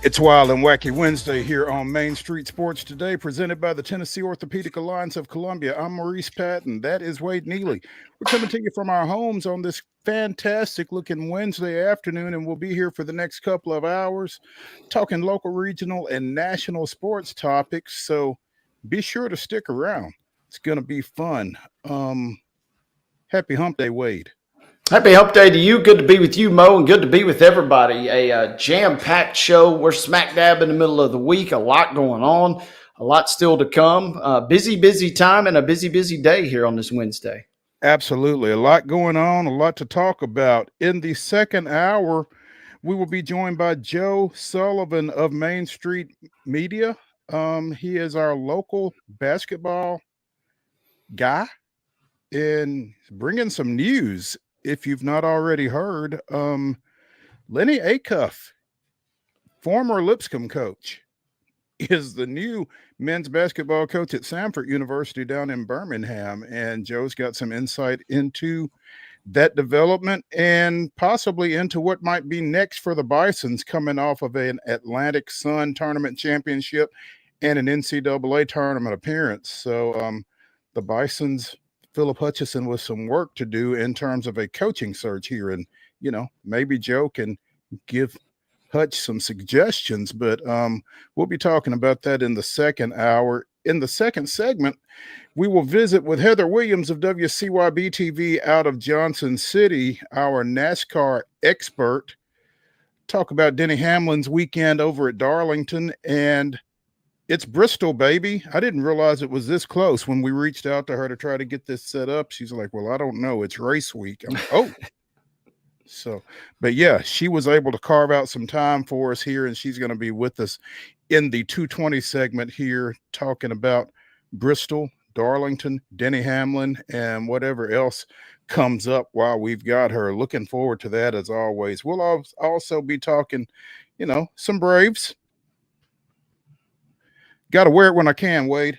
It's Wild and Wacky Wednesday here on Main Street Sports Today, presented by the Tennessee Orthopedic Alliance of Columbia. I'm Maurice Patton. That is Wade Neely. We're coming to you from our homes on this fantastic-looking Wednesday afternoon, and we'll be here for the next couple of hours talking local, regional, and national sports topics. So be sure to stick around. It's going to be fun. Happy Hump Day, Wade. Happy Hump Day to you. Good to be with you, Mo, and good to be with everybody. A jam-packed show. We're smack dab in the middle of the week. A lot going on. A lot still to come. Busy time and a busy day here on this Wednesday. Absolutely. A lot going on, a lot to talk about. In the second hour, we will be joined by Joe Sullivan of Main Street Media. He is our local basketball guy and bringing some news. If you've not already heard, Lenny Acuff, former Lipscomb coach, is the new men's basketball coach at Samford University down in Birmingham. And Joe's got some insight into that development and possibly into what might be next for the Bisons coming off of an Atlantic Sun tournament championship and an NCAA tournament appearance. So the Bisons, Philip Hutchison, with some work to do in terms of a coaching search here. And, you know, maybe Joe can give Hutch some suggestions, but we'll be talking about that in the second hour. In the second segment, we will visit with Heather Williams of WCYB-TV out of Johnson City, our NASCAR expert, talk about Denny Hamlin's weekend over at Darlington. And it's Bristol, baby. I didn't realize it was this close when we reached out to her to try to get this set up. She's like, well, I don't know. It's race week. I'm like, oh. So, but yeah, she was able to carve out some time for us here, and she's going to be with us in the 220 segment here talking about Bristol, Darlington, Denny Hamlin, and whatever else comes up while we've got her. Looking forward to that as always. We'll also be talking, you know, some Braves. Got to wear it when I can, Wade.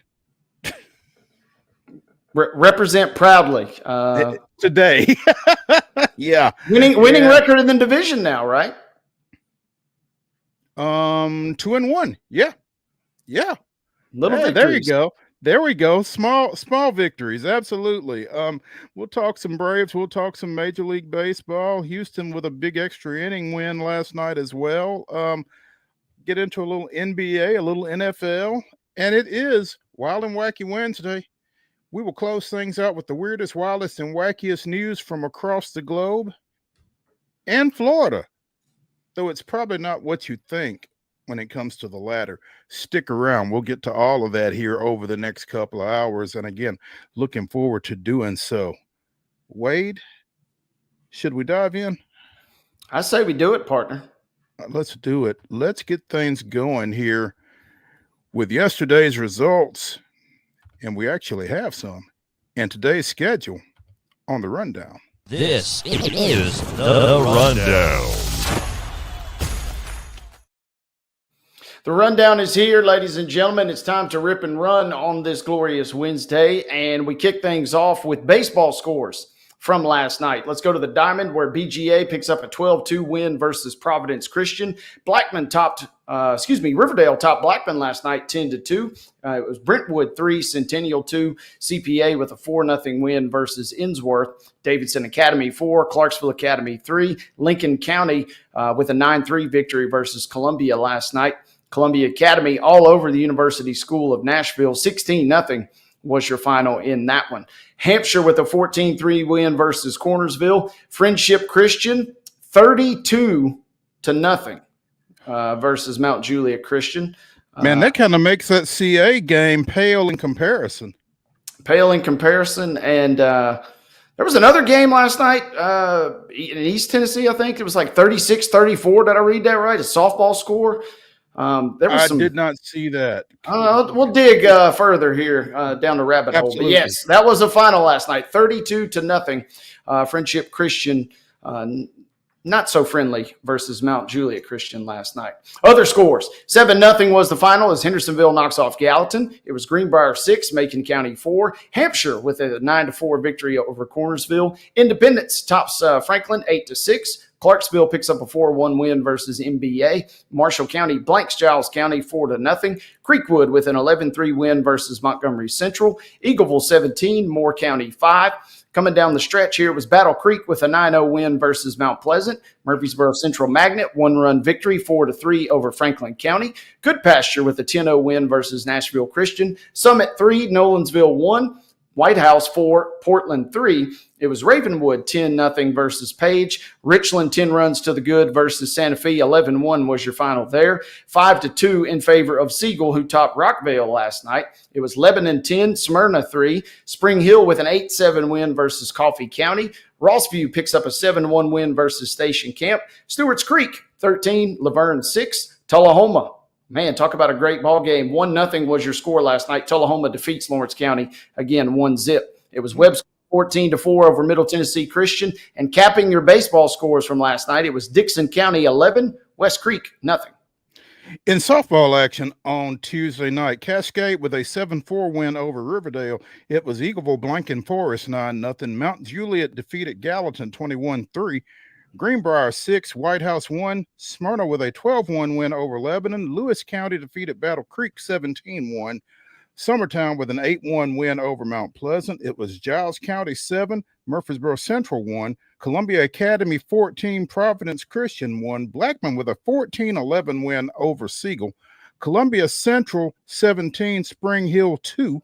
Represent proudly today. Yeah, winning record in the division now, right? 2-1. Yeah. Little victories. There you go. There we go. Small victories. Absolutely. We'll talk some Braves. We'll talk some Major League Baseball. Houston with a big extra inning win last night as well. Get into a little NBA, a little NFL, and it is Wild and Wacky Wednesday. We will close things out with the weirdest, wildest, and wackiest news from across the globe and Florida, though it's probably not what you think when it comes to the latter. Stick around. We'll get to all of that here over the next couple of hours, and again, looking forward to doing so. Wade, should we dive in? I say we do it, partner. Let's do it. Let's get things going here with yesterday's results, and we actually have some, and today's schedule on the rundown. This is the rundown. The rundown is here, ladies and gentlemen. It's time to rip and run on this glorious Wednesday, and we kick things off with baseball scores from last night. Let's go to the Diamond, where BGA picks up a 12-2 win versus Providence Christian. Riverdale topped Blackman last night 10-2. It was Brentwood 3, Centennial 2, CPA with a 4-0 win versus Innsworth. Davidson Academy 4, Clarksville Academy 3, Lincoln County with a 9-3 victory versus Columbia last night. Columbia Academy all over the University School of Nashville, 16-0. Was your final in that one. Hampshire with a 14-3 win versus Cornersville. Friendship Christian 32-0 versus Mount Juliet Christian. Man, that kind of makes that CA game pale in comparison. And there was another game last night in East Tennessee, I think. It was like 36-34. Did I read that right? A softball score. I did not see that. We'll dig further here down the rabbit hole. But yes, that was the final last night, 32-0. Friendship Christian, not so friendly versus Mount Juliet Christian last night. Other scores: 7-0 was the final as Hendersonville knocks off Gallatin. It was Greenbrier 6, Macon County 4. Hampshire with a 9-4 victory over Cornersville. Independence tops Franklin 8-6. Clarksville picks up a 4-1 win versus MBA. Marshall County blanks Giles County 4-0. Creekwood with an 11-3 win versus Montgomery Central. Eagleville 17, Moore County 5. Coming down the stretch here was Battle Creek with a 9-0 win versus Mount Pleasant. Murfreesboro Central Magnet, 1-run victory, 4-3 over Franklin County. Good Pasture with a 10-0 win versus Nashville Christian. Summit 3, Nolensville 1. White House 4, Portland 3. It was Ravenwood 10-0 versus Page. Richland 10 runs to the good versus Santa Fe. 11-1 was your final there. 5-2 in favor of Siegel, who topped Rockvale last night. It was Lebanon 10, Smyrna 3. Spring Hill with an 8-7 win versus Coffee County. Rossview picks up a 7-1 win versus Station Camp. Stewart's Creek 13, Laverne 6. Tullahoma, man, talk about a great ball game. 1-0 was your score last night. Tullahoma defeats Lawrence County again, 1-0. It was Webb's 14-4 over Middle Tennessee Christian. And capping your baseball scores from last night, it was Dixon County 11, West Creek 0. In softball action on Tuesday night, Cascade with a 7-4 win over Riverdale. It was Eagleville blanking Forest 9-0. Mount Juliet defeated Gallatin 21-3. Greenbrier 6, White House 1. Smyrna with a 12-1 win over Lebanon. Lewis County defeated Battle Creek 17-1. Summertown with an 8-1 win over Mount Pleasant. It was Giles County 7, Murfreesboro Central 1. Columbia Academy 14, Providence Christian 1. Blackman with a 14-11 win over Siegel. Columbia Central 17, Spring Hill 2.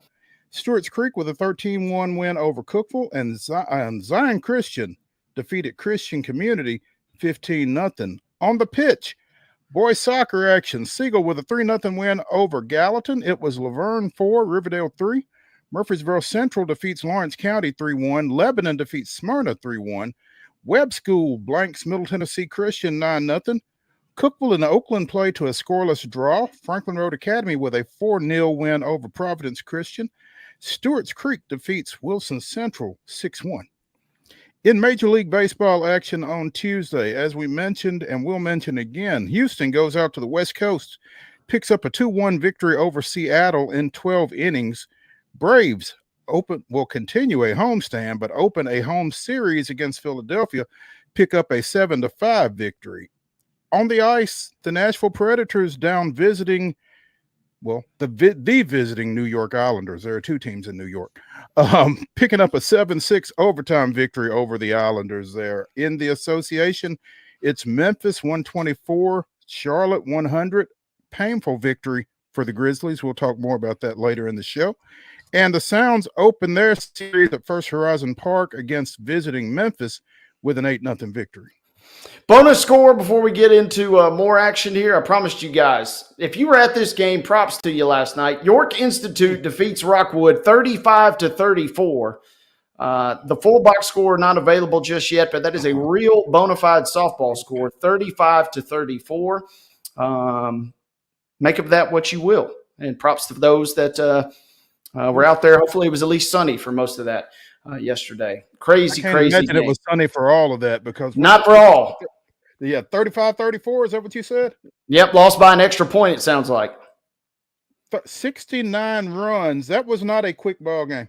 Stewart's Creek with a 13-1 win over Cookville. And Zion Christian defeated Christian Community 15-0. On the pitch, boys soccer action. Siegel with a 3-0 win over Gallatin. It was Laverne 4, Riverdale 3. Murfreesboro Central defeats Lawrence County 3-1. Lebanon defeats Smyrna 3-1. Webb School blanks Middle Tennessee Christian 9-0. Cookville and Oakland play to a scoreless draw. Franklin Road Academy with a 4-0 win over Providence Christian. Stewart's Creek defeats Wilson Central 6-1. In Major League Baseball action on Tuesday, as we mentioned and will mention again, Houston goes out to the West Coast, picks up a 2-1 victory over Seattle in 12 innings. Braves will continue a homestand, but open a home series against Philadelphia, pick up a 7-5 victory. On the ice, the Nashville Predators down visiting, well, the visiting New York Islanders. There are two teams in New York. Picking up a 7-6 overtime victory over the Islanders there. In the association, it's Memphis 124, Charlotte 100. Painful victory for the Grizzlies. We'll talk more about that later in the show. And the Sounds open their series at First Horizon Park against visiting Memphis with an 8-0 victory. Bonus score before we get into more action here. I promised you guys, if you were at this game, props to you last night. York Institute defeats Rockwood 35-34. The full box score not available just yet, but that is a real bona fide softball score, 35-34. Make of that what you will. And props to those that were out there. Hopefully it was at least sunny for most of that yesterday. Crazy I imagine game. it was sunny for all of that because not for all. Yeah, 35-34, is that what you said? Yep, lost by an extra point, it sounds like. 69 runs. That was not a quick ball game.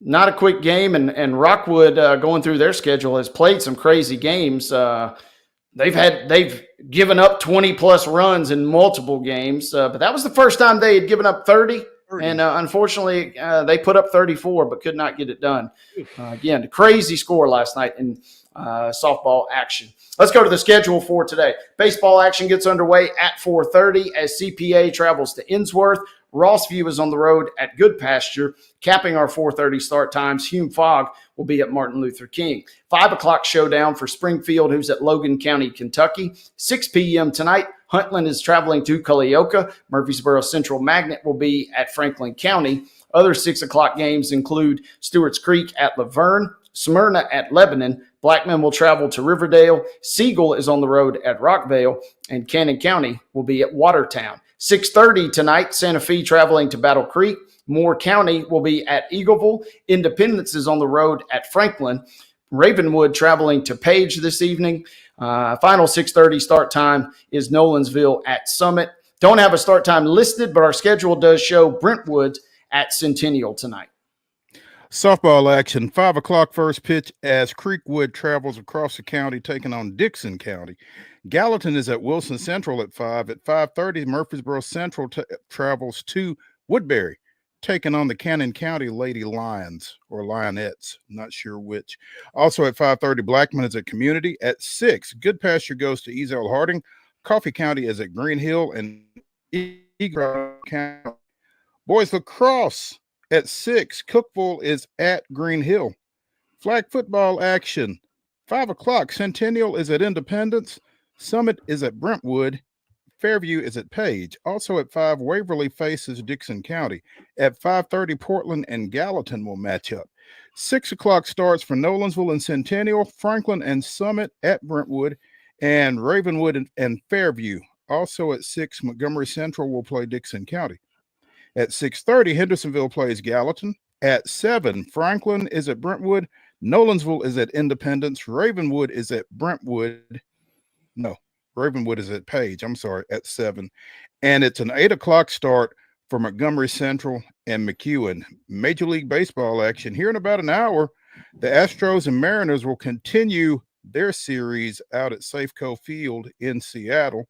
Not a quick game, and Rockwood going through their schedule has played some crazy games. They've given up 20-plus runs in multiple games, but that was the first time they had given up 30. And unfortunately, they put up 34, but could not get it done. Again, a crazy score last night in softball action. Let's go to the schedule for today. Baseball action gets underway at 4:30 as CPA travels to Innsworth. Rossview is on the road at Good Pasture. Capping our 4:30 start times, Hume Fogg will be at Martin Luther King. 5 o'clock showdown for Springfield, who's at Logan County, Kentucky. 6 p.m. tonight, Huntland is traveling to Culleoka. Murfreesboro Central Magnet will be at Franklin County. Other 6 o'clock games include Stewart's Creek at Laverne, Smyrna at Lebanon. Blackman will travel to Riverdale. Siegel is on the road at Rockvale, and Cannon County will be at Watertown. 6:30 tonight, Santa Fe traveling to Battle Creek. Moore County will be at Eagleville. Independence is on the road at Franklin. Ravenwood traveling to Page this evening. Final 6:30 start time is Nolensville at Summit. Don't have a start time listed, but our schedule does show Brentwood at Centennial tonight. Softball action, 5 o'clock first pitch as Creekwood travels across the county taking on Dixon County. Gallatin is at Wilson Central at 5. At 5:30, Murfreesboro Central travels to Woodbury, taking on the Cannon County Lady Lions or Lionettes, not sure which. Also at 5:30, Blackman is at Community. At 6, Good Pasture goes to Ezel Harding. Coffee County is at Green Hill and Eagle County. Boys lacrosse at 6, Cookville is at Green Hill. Flag football action, 5 o'clock, Centennial is at Independence. Summit is at Brentwood. Fairview is at Page. Also at 5, Waverly faces Dixon County. At 5:30, Portland and Gallatin will match up. 6 o'clock starts for Nolensville and Centennial, Franklin and Summit at Brentwood, and Ravenwood and Fairview. Also at 6, Montgomery Central will play Dixon County. At 6:30, Hendersonville plays Gallatin. At 7, Franklin is at Brentwood. Nolensville is at Independence. Ravenwood is at Brentwood. No, Ravenwood is at Page. I'm sorry, at 7. And it's an 8 o'clock start for Montgomery Central and McEwen. Major League Baseball action here in about an hour. The Astros and Mariners will continue their series out at Safeco Field in Seattle.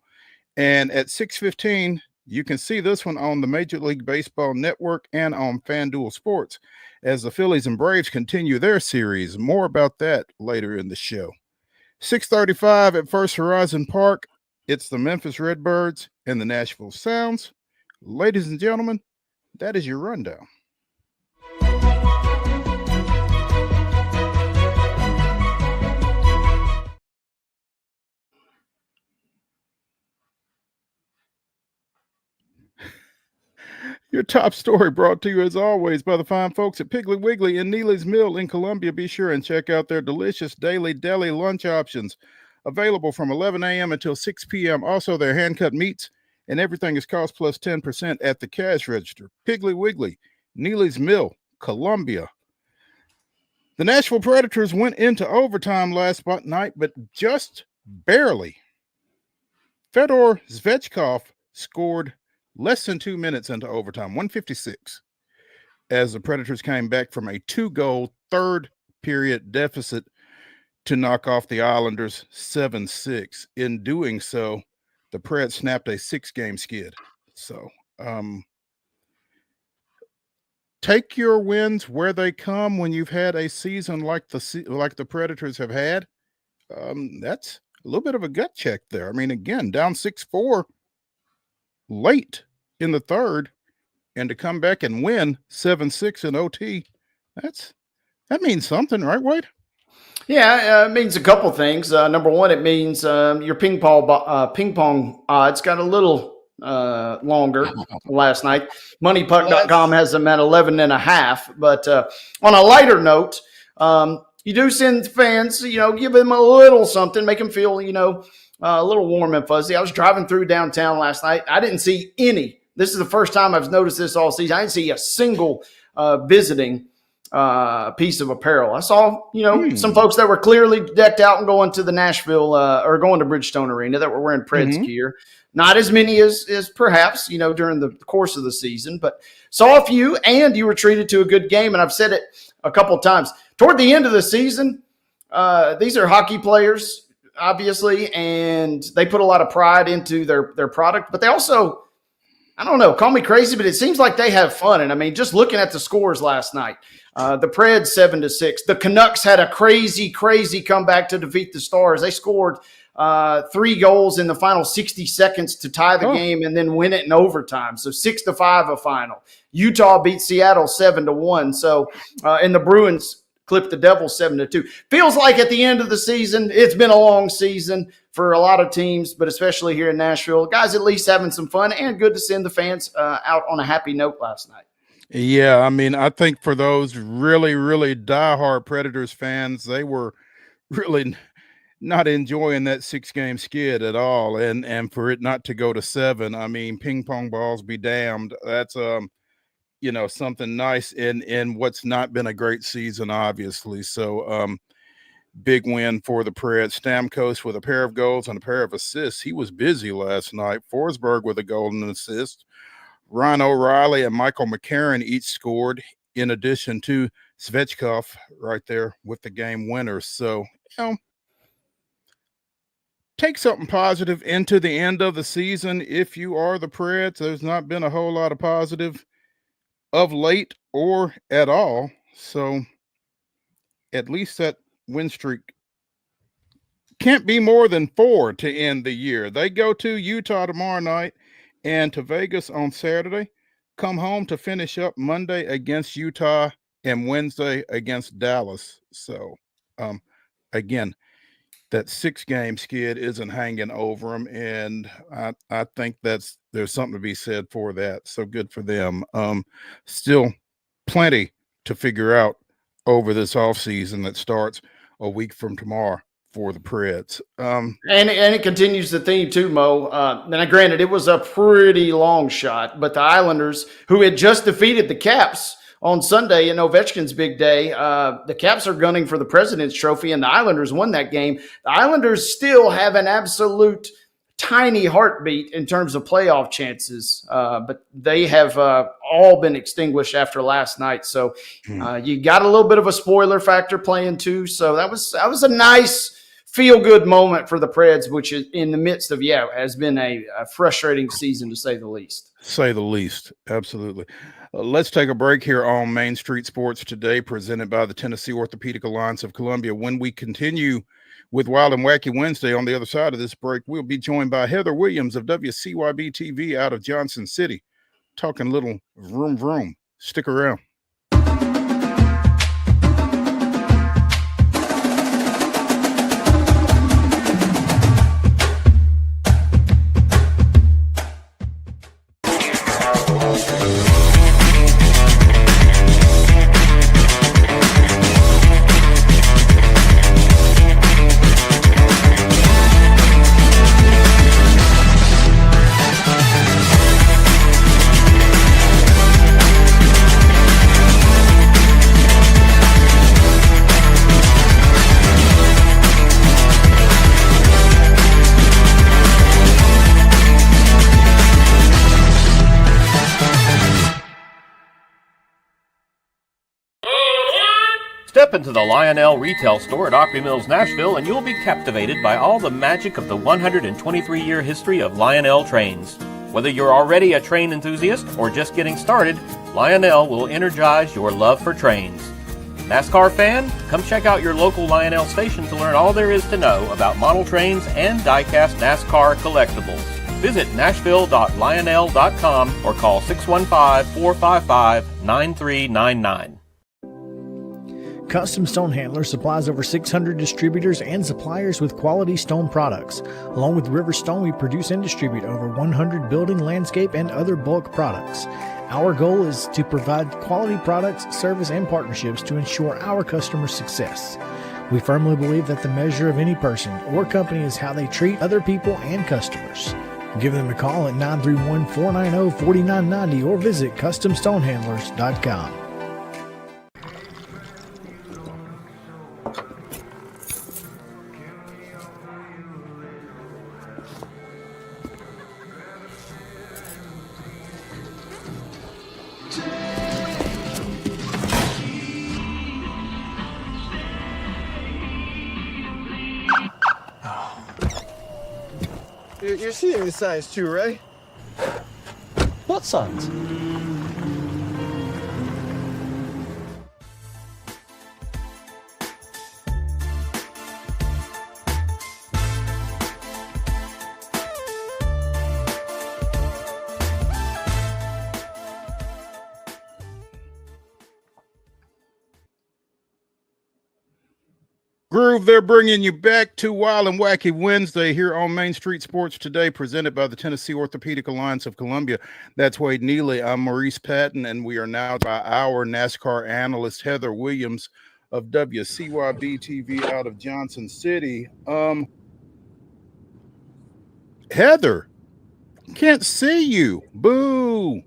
And at 6:15, you can see this one on the Major League Baseball Network and on FanDuel Sports as the Phillies and Braves continue their series. More about that later in the show. 6:35 at First Horizon Park. It's the Memphis Redbirds and the Nashville Sounds. Ladies and gentlemen, that is your rundown. Your top story brought to you, as always, by the fine folks at Piggly Wiggly in Neely's Mill in Columbia. Be sure and check out their delicious daily deli lunch options available from 11 a.m. until 6 p.m. Also, their hand-cut meats and everything is cost plus 10% at the cash register. Piggly Wiggly, Neely's Mill, Columbia. The Nashville Predators went into overtime last night, but just barely. Fedor Zvechkov scored less than 2 minutes into overtime, 156, as the Predators came back from a 2-goal third period deficit to knock off the Islanders 7-6. In doing so, the Preds snapped a 6-game skid. So take your wins where they come when you've had a season like the Predators have had. That's a little bit of a gut check there. I mean, again, down 6-4 late in the third, and to come back and win 7-6 in OT, that means something, right, Wade? Yeah, it means a couple things. Number one, it means your ping pong odds got a little longer last night. Moneypuck.com has them at 11.5. But on a lighter note, you do send fans, give them a little something, make them feel, a little warm and fuzzy. I was driving through downtown last night. I didn't see any. This is the first time I've noticed this all season. I didn't see a single visiting piece of apparel. I saw, some folks that were clearly decked out and going to the Nashville or going to Bridgestone Arena that were wearing Preds gear. Not as many as perhaps, during the course of the season, but saw a few, and you were treated to a good game. And I've said it a couple of times. Toward the end of the season, these are hockey players, obviously, and they put a lot of pride into their product, but they also, I don't know, call me crazy, but it seems like they have fun. And I mean, just looking at the scores last night, the Preds 7-6, the Canucks had a crazy comeback to defeat the Stars. They scored 3 goals in the final 60 seconds to tie the game and then win it in overtime. So 6-5 a final. Utah beat Seattle 7-1. So, and the Bruins clipped the Devils 7-2. Feels like at the end of the season, it's been a long season for a lot of teams, but especially here in Nashville. Guys at least having some fun, and good to send the fans out on a happy note last night. Yeah, I mean, I think for those really, really diehard Predators fans, they were really not enjoying that 6-game skid at all. And for it not to go to 7, I mean, ping pong balls be damned. That's something nice in what's not been a great season, obviously. So big win for the Preds. Stamkos with a pair of goals and a pair of assists. He was busy last night. Forsberg with a goal and an assist. Ryan O'Reilly and Michael McCarron each scored in addition to Svechkov right there with the game winner. So, take something positive into the end of the season. If you are the Preds, there's not been a whole lot of positive of late or at all. So at least that win streak can't be more than 4 to end the year. They go to Utah tomorrow night and to Vegas on Saturday, come home to finish up Monday against Utah and Wednesday against Dallas. So, again, that 6-game skid isn't hanging over them, and I think there's something to be said for that. So good for them. Still plenty to figure out over this offseason that starts a week from tomorrow for the Preds. And it continues the theme too, Mo. Now, granted, it was a pretty long shot, but the Islanders, who had just defeated the Caps on Sunday in Ovechkin's big day, the Caps are gunning for the President's Trophy, and the Islanders won that game. The Islanders still have an absolute tiny heartbeat in terms of playoff chances, but they have all been extinguished after last night. So you got a little bit of a spoiler factor playing too. So that was a nice feel-good moment for the Preds, which is in the midst of, has been a frustrating season to say the least. Say the least. Absolutely. Let's take a break here on Main Street Sports Today, presented by the Tennessee Orthopedic Alliance of Columbia. When we continue with Wild and Wacky Wednesday, on the other side of this break, we'll be joined by Heather Williams of WCYB-TV out of Johnson City, talking little vroom vroom. Stick around. Step into the Lionel retail store at Opry Mills, Nashville, and you'll be captivated by all the magic of the 123-year history of Lionel trains. Whether you're already a train enthusiast or just getting started, Lionel will energize your love for trains. NASCAR fan? Come check out your local Lionel station to learn all there is to know about model trains and die-cast NASCAR collectibles. Visit nashville.lionel.com or call 615-455-9399. Custom Stone Handler supplies over 600 distributors and suppliers with quality stone products. Along with River Stone, we produce and distribute over 100 building, landscape, and other bulk products. Our goal is to provide quality products, service, and partnerships to ensure our customers' success. We firmly believe that the measure of any person or company is how they treat other people and customers. Give them a call at 931-490-4990 or visit CustomStonehandlers.com. You're seeing the signs too, right? What signs? Groove, they're bringing you back to Wild and Wacky Wednesday here on Main Street Sports Today, presented by the Tennessee Orthopedic Alliance of Columbia. That's Wade Neely. I'm Maurice Patton, and we are now by our NASCAR analyst, Heather Williams of WCYB-TV out of Johnson City. Heather, can't see you. Boo.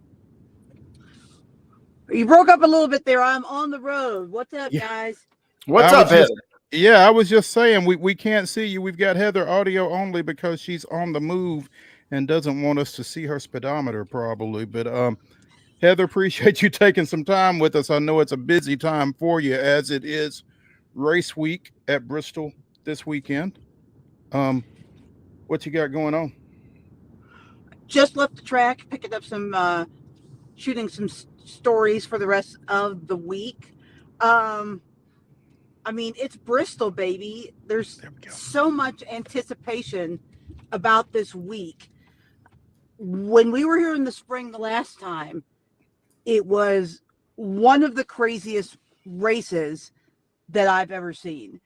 You broke up a little bit there. I'm on the road. What's up, guys? What's up, Heather? Yeah, I was just saying we can't see you. We've got Heather audio only because she's on the move and doesn't want us to see her speedometer probably. But Heather, appreciate you taking some time with us. I know it's a busy time for you as it is race week at Bristol this weekend. What you got going on? Just left the track, picking up some, shooting some stories for the rest of the week. I mean, it's Bristol, baby. There's so much anticipation about this week. When we were here in the spring the last time, it was one of the craziest races that I've ever seen.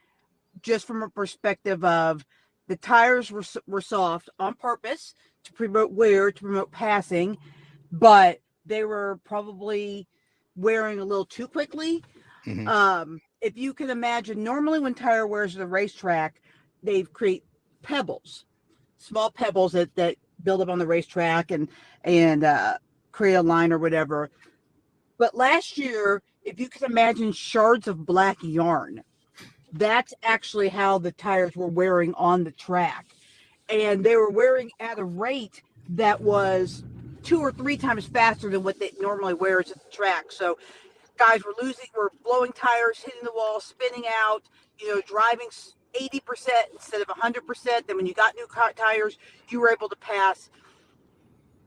Just from a perspective of the tires were soft on purpose to promote wear, to promote passing, but they were probably wearing a little too quickly. Mm-hmm. If you can imagine, normally when tire wears at the racetrack, they create pebbles, small pebbles that build up on the racetrack and create a line or whatever. But last year, if you can imagine shards of black yarn, that's actually how the tires were wearing on the track. And they were wearing at a rate that was 2 or 3 times faster than what they normally wears at the track. So guys were blowing tires, hitting the wall, spinning out, driving 80% instead of 100%. Then when you got new tires, you were able to pass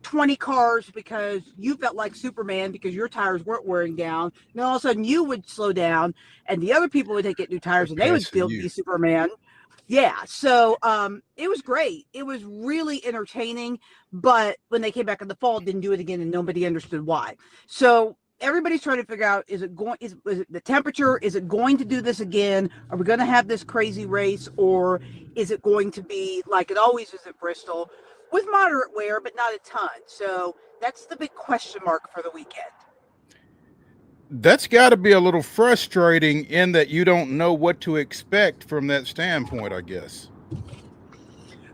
20 cars because you felt like Superman because your tires weren't wearing down. And then all of a sudden you would slow down and the other people would get new tires and they would still be Superman. Yeah. So it was great. It was really entertaining. But when they came back in the fall, didn't do it again and nobody understood why. So everybody's trying to figure out, is it the temperature? Is it going to do this again? Are we going to have this crazy race? Or is it going to be like it always is at Bristol with moderate wear, but not a ton? So that's the big question mark for the weekend. That's got to be a little frustrating in that you don't know what to expect from that standpoint, I guess.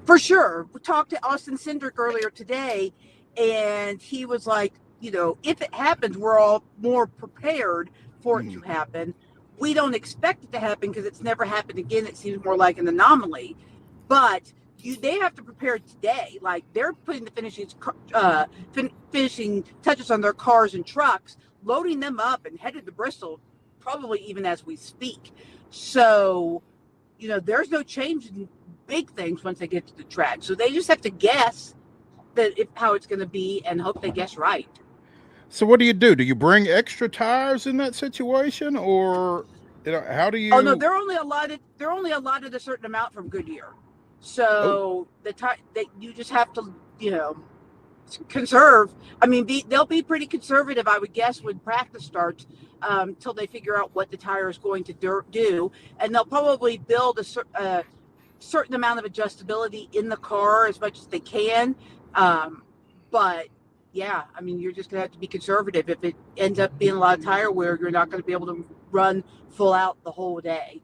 For sure. We talked to Austin Cindric earlier today, and he was like, if it happens, we're all more prepared for it to happen. We don't expect it to happen because it's never happened again. It seems more like an anomaly. But they have to prepare today. Like they're putting the finishing touches on their cars and trucks, loading them up and headed to Bristol, probably even as we speak. So, there's no change in big things once they get to the track. So they just have to guess how it's going to be and hope they guess right. So what do you do? Do you bring extra tires in that situation, or how do you? Oh no, they're only allotted a certain amount from Goodyear. So you just have to conserve. I mean, they'll be pretty conservative, I would guess, when practice starts until they figure out what the tire is going to do, and they'll probably build a certain amount of adjustability in the car as much as they can. But yeah, I mean, you're just going to have to be conservative. If it ends up being a lot of tire wear, you're not going to be able to run full out the whole day.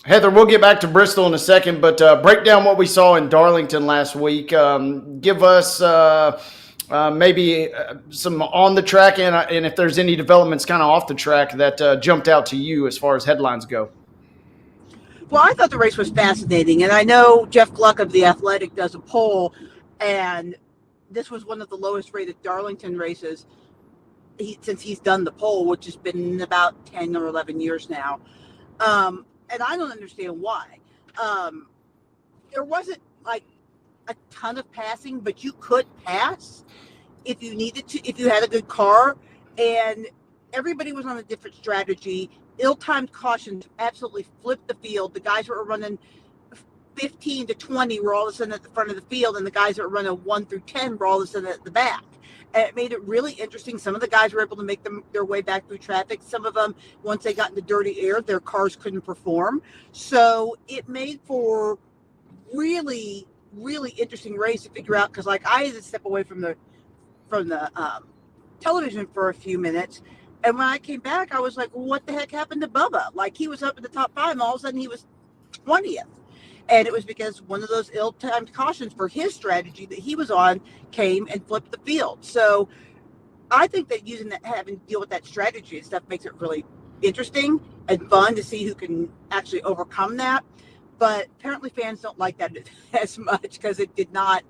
Heather, we'll get back to Bristol in a second, but break down what we saw in Darlington last week. Give us maybe some on the track and if there's any developments kind of off the track that jumped out to you as far as headlines go. Well, I thought the race was fascinating, and I know Jeff Gluck of The Athletic does a poll, and this was one of the lowest rated Darlington races since he's done the poll, which has been about 10 or 11 years now. And I don't understand why. There wasn't like a ton of passing, but you could pass if you needed to, if you had a good car, and everybody was on a different strategy. Ill-timed cautions absolutely flipped the field. The guys who were running 15 to 20 were all of a sudden at the front of the field, and the guys that were running 1 through 10 were all of a sudden at the back. And it made it really interesting. Some of the guys were able to make their way back through traffic. Some of them, once they got into dirty air, their cars couldn't perform. So it made for really, really interesting race to figure out, because like I had to step away from the television for a few minutes. And when I came back, I was like, well, what the heck happened to Bubba? Like, he was up in the top 5, and all of a sudden he was 20th. And it was because one of those ill-timed cautions for his strategy that he was on came and flipped the field. So I think that having to deal with that strategy and stuff makes it really interesting and fun to see who can actually overcome that. but apparently fans don't like that as much because it did not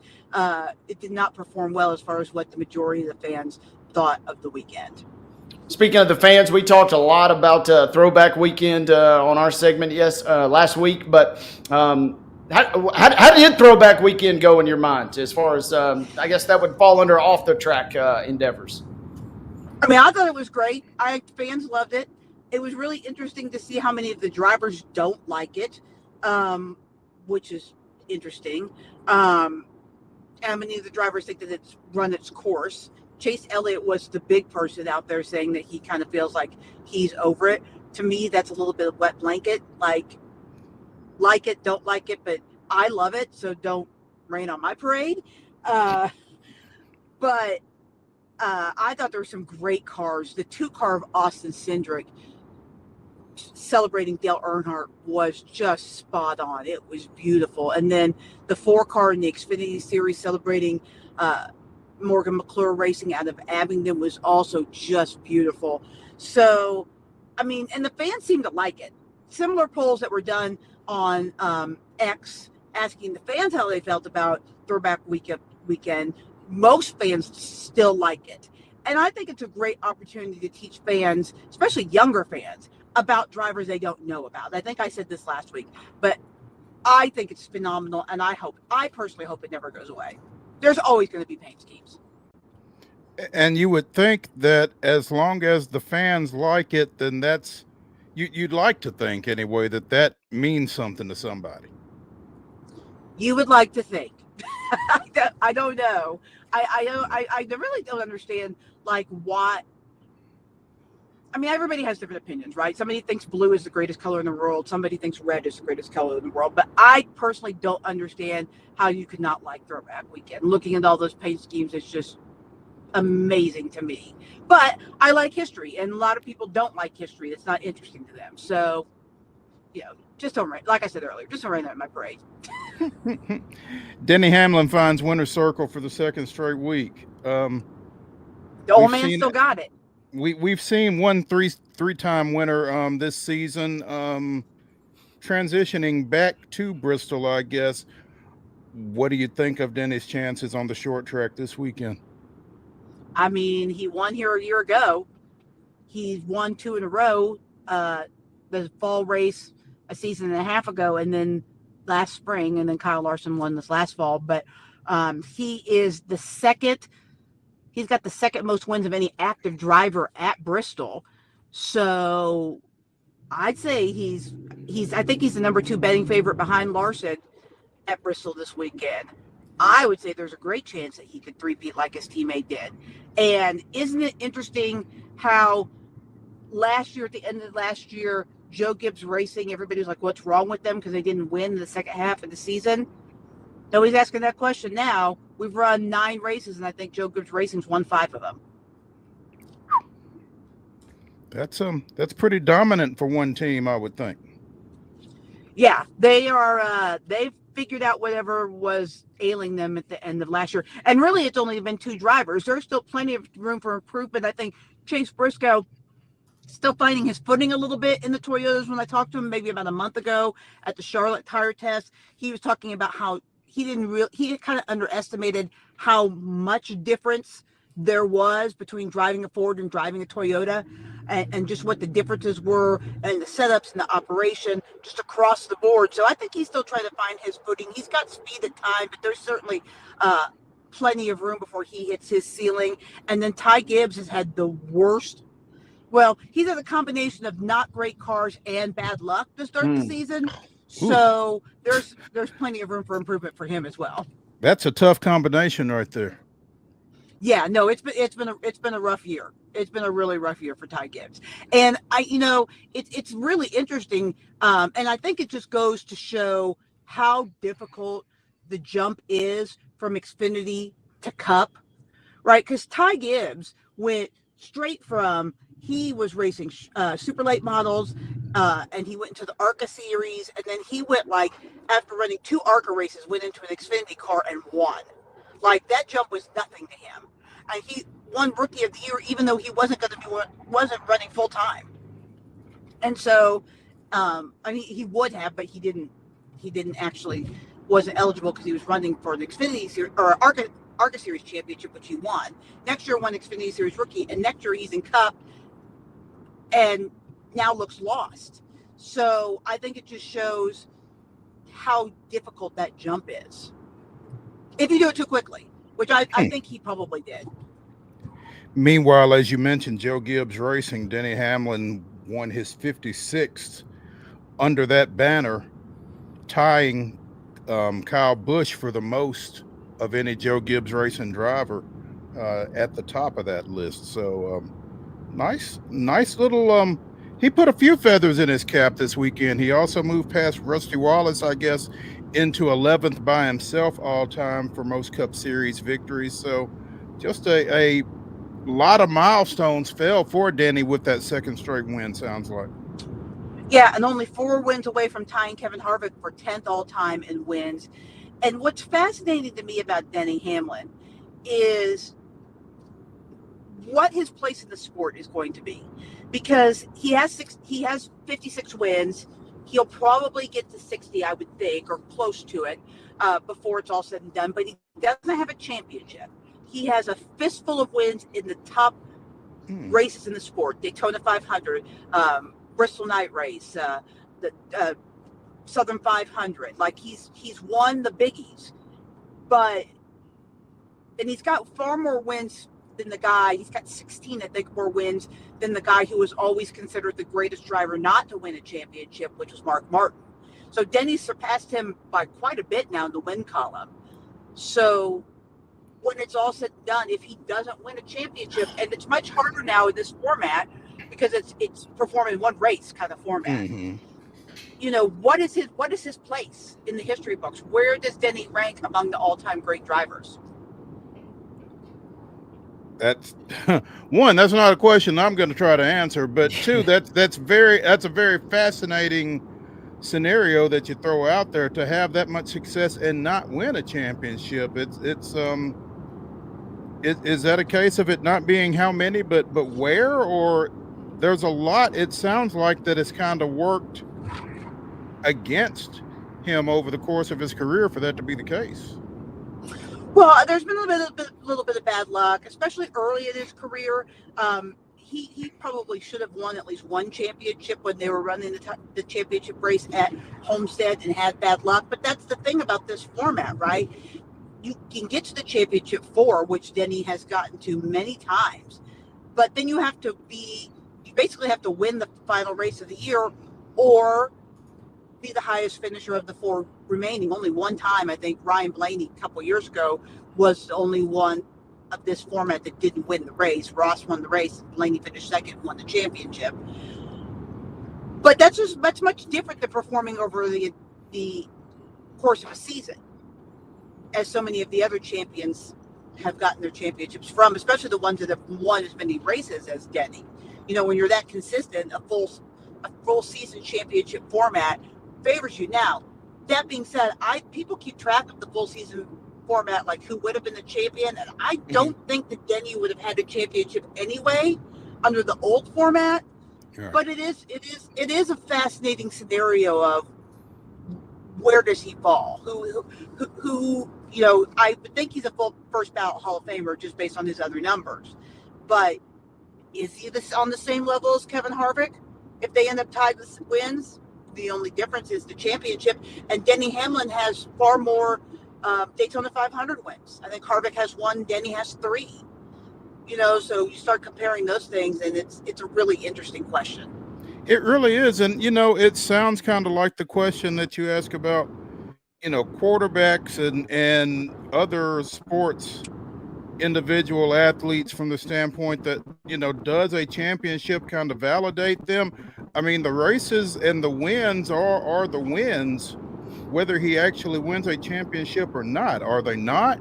perform well as far as what the majority of the fans thought of the weekend. Speaking of the fans, we talked a lot about Throwback Weekend on our segment, last week. But how did Throwback Weekend go in your mind? As far as I guess that would fall under off the track endeavors. I mean, I thought it was great. Fans loved it. It was really interesting to see how many of the drivers don't like it, which is interesting. How many of the drivers think that it's run its course. Chase Elliott was the big person out there saying that he kind of feels like he's over it. To me, that's a little bit of wet blanket. Like it, don't like it, but I love it, so don't rain on my parade. But I thought there were some great cars. The 2-car of Austin Cindric celebrating Dale Earnhardt was just spot on. It was beautiful. And then the 4-car in the Xfinity Series celebrating Morgan McClure Racing out of Abingdon was also just beautiful. So, I mean, and the fans seemed to like it. Similar polls that were done on X asking the fans how they felt about Throwback Weekend, most fans still like it. And I think it's a great opportunity to teach fans, especially younger fans, about drivers they don't know about. I think I said this last week, but I think it's phenomenal, and I personally hope it never goes away. There's always going to be paint schemes. And you would think that as long as the fans like it, then you'd like to think anyway that means something to somebody. You would like to think. I don't know. I really don't understand like what. I mean, everybody has different opinions, right? Somebody thinks blue is the greatest color in the world. Somebody thinks red is the greatest color in the world. But I personally don't understand how you could not like Throwback Weekend. Looking at all those paint schemes is just amazing to me. But I like history, and a lot of people don't like history. It's not interesting to them. So, just don't rain. Like I said earlier, just don't rain on my parade. Denny Hamlin finds winner's circle for the second straight week. The old man still got it. We've seen one three-time winner this season, transitioning back to Bristol, I guess. What do you think of Denny's chances on the short track this weekend? I mean, he won here a year ago. He's won 2 in a row. The fall race a season and a half ago, and then last spring, and then Kyle Larson won this last fall. But he is the second. He's got the second most wins of any active driver at Bristol. So I'd say I think he's the number 2 betting favorite behind Larson at Bristol this weekend. I would say there's a great chance that he could three-peat like his teammate did. And isn't it interesting how last year, at the end of last year, Joe Gibbs Racing, everybody was like, what's wrong with them because they didn't win the second half of the season? Nobody's asking that question now. We've run 9 races, and I think Joe Gibbs Racing's won 5 of them. That's pretty dominant for one team, I would think. Yeah, they are. They've figured out whatever was ailing them at the end of last year, and really, it's only been 2 drivers. There's still plenty of room for improvement. I think Chase Briscoe still finding his footing a little bit in the Toyotas. When I talked to him maybe about a month ago at the Charlotte tire test, he was talking about how he kind of underestimated how much difference there was between driving a Ford and driving a Toyota, and just what the differences were and the setups and the operation just across the board. So I think he's still trying to find his footing. He's got speed at time, but there's certainly plenty of room before he hits his ceiling. And then Ty Gibbs has had the worst. Well, he's had a combination of not great cars and bad luck to start the season. So there's plenty of room for improvement for him as well. That's a tough combination right there. Yeah, no, it's been a rough year. It's been a really rough year for Ty Gibbs, and it's really interesting, and I think it just goes to show how difficult the jump is from Xfinity to Cup, right? Because Ty Gibbs went straight from he was racing super late models, and he went into the ARCA series, and then he went after running 2 ARCA races, went into an Xfinity car and won. Like, that jump was nothing to him. And he won Rookie of the Year, even though he wasn't running full time. And so, he would have, but he didn't he didn't actually wasn't eligible because he was running for the Xfinity Series or ARCA Series championship, which he won. Next year won Xfinity Series rookie, and next year he's in Cup and now looks lost. So I think it just shows how difficult that jump is if you do it too quickly, which I think he probably did. Meanwhile, as you mentioned, Joe Gibbs Racing, Denny Hamlin won his 56th under that banner, tying Kyle Busch for the most of any Joe Gibbs Racing driver at the top of that list. So nice little he put a few feathers in his cap this weekend. He also moved past Rusty Wallace, I guess, into 11th by himself all time for most Cup Series victories. So just a lot of milestones fell for Denny with that second straight win, sounds like. Yeah, and only 4 wins away from tying Kevin Harvick for 10th all time in wins. And what's fascinating to me about Denny Hamlin is what his place in the sport is going to be, because he has 56 wins. He'll probably get to 60, I would think, or close to it before it's all said and done. But he doesn't have a championship. He has a fistful of wins in the top races in the sport: Daytona 500, Bristol Night Race, the Southern 500. Like he's won the biggies, and he's got far more wins than the guy. He's got 16, I think, more wins than the guy who was always considered the greatest driver not to win a championship, which was Mark Martin. So Denny surpassed him by quite a bit now in the win column. So when it's all said and done, if he doesn't win a championship, and it's much harder now in this format because it's performing one race kind of format. Mm-hmm. You know, what is his place in the history books? Where does Denny rank among the all-time great drivers? That's one, that's not a question I'm going to try to answer, but two, that's a very fascinating scenario that you throw out there, to have that much success and not win a championship. Is that a case of it not being how many, but where? Or there's a lot, it sounds like, that has kind of worked against him over the course of his career for that to be the case. Well, there's been a little bit of bad luck, especially early in his career. He probably should have won at least one championship when they were running the championship race at Homestead, and had bad luck. But that's the thing about this format, right? You can get to the championship 4, which Denny has gotten to many times, but then you basically have to win the final race of the year or be the highest finisher of the 4 remaining. Only one time, I think Ryan Blaney a couple years ago was the only one of this format that didn't win the race. Ross won the race, Blaney finished second and won the championship. But that's much different than performing over the course of a season, as so many of the other champions have gotten their championships from, especially the ones that have won as many races as Denny. You know, when you're that consistent, a full season championship format favors you. Now, that being said, people keep track of the full season format, like who would have been the champion, and I don't think that Denny would have had a championship anyway under the old format. Sure. But it is a fascinating scenario of where does he fall? Who you know, I would think he's a full first ballot Hall of Famer just based on his other numbers, but is he on the same level as Kevin Harvick if they end up tied with wins? The only difference is the championship, and Denny Hamlin has far more Daytona 500 wins. I think Harvick has 1, Denny has 3. You know, so you start comparing those things, and it's a really interesting question. It really is, and you know, it sounds kind of like the question that you ask about, you know, quarterbacks and other sports individual athletes, from the standpoint that, you know, does a championship kind of validate them? I mean, the races and the wins are the wins, whether he actually wins a championship or not. Are they not?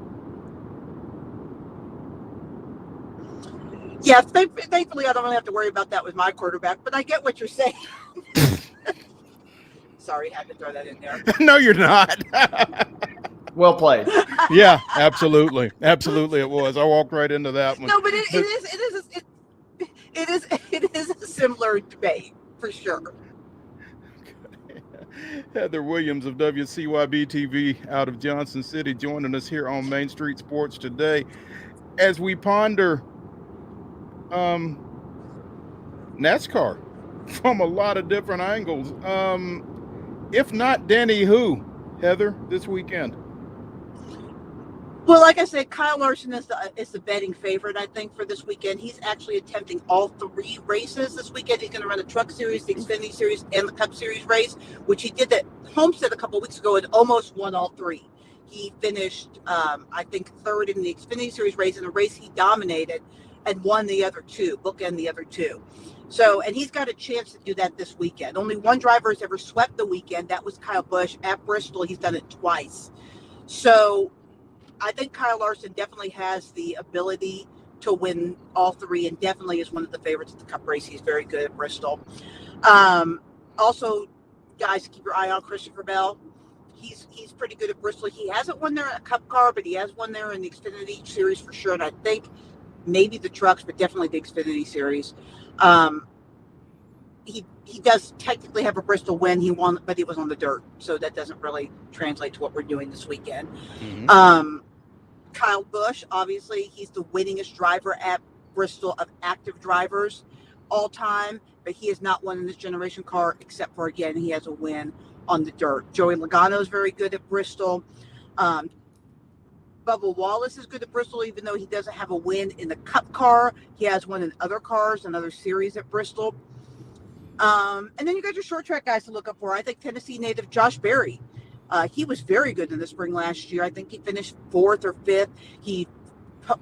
Yeah, thankfully I don't really have to worry about that with my quarterback, but I get what you're saying. Sorry, had to throw that in there. No, you're not. Well played. Yeah, absolutely. Absolutely it was. I walked right into that one. No, but it is a similar debate for sure. Heather Williams of WCYB-TV out of Johnson City joining us here on Main Street Sports today as we ponder NASCAR from a lot of different angles. If not Denny, who, Heather, this weekend? Well, like I said, Kyle Larson is the betting favorite, I think, for this weekend. He's actually attempting all 3 races this weekend. He's going to run the Truck Series, the Xfinity Series, and the Cup Series race, which he did at Homestead a couple of weeks ago and almost won all 3. He finished, I think, 3rd in the Xfinity Series race, in a race he dominated, and won the other 2, bookend the other 2. So, and he's got a chance to do that this weekend. Only one driver has ever swept the weekend. That was Kyle Busch at Bristol. He's done it twice. So I think Kyle Larson definitely has the ability to win all 3, and definitely is one of the favorites at the Cup race. He's very good at Bristol. Also, guys, keep your eye on Christopher Bell. He's pretty good at Bristol. He hasn't won there in a Cup car, but he has won there in the Xfinity Series for sure. And I think maybe the trucks, but definitely the Xfinity Series. He does technically have a Bristol win. He won, but he was on the dirt, so that doesn't really translate to what we're doing this weekend. Mm-hmm. Kyle Busch, obviously, he's the winningest driver at Bristol of active drivers all time, but he has not won in this generation car, except for, again, he has a win on the dirt. Joey Logano is very good at Bristol. Bubba Wallace is good at Bristol, even though he doesn't have a win in the Cup car. He has one in other cars and other series at Bristol. And then you got your short track guys to look up for. I think Tennessee native Josh Berry. He was very good in the spring last year. I think he finished 4th or 5th. He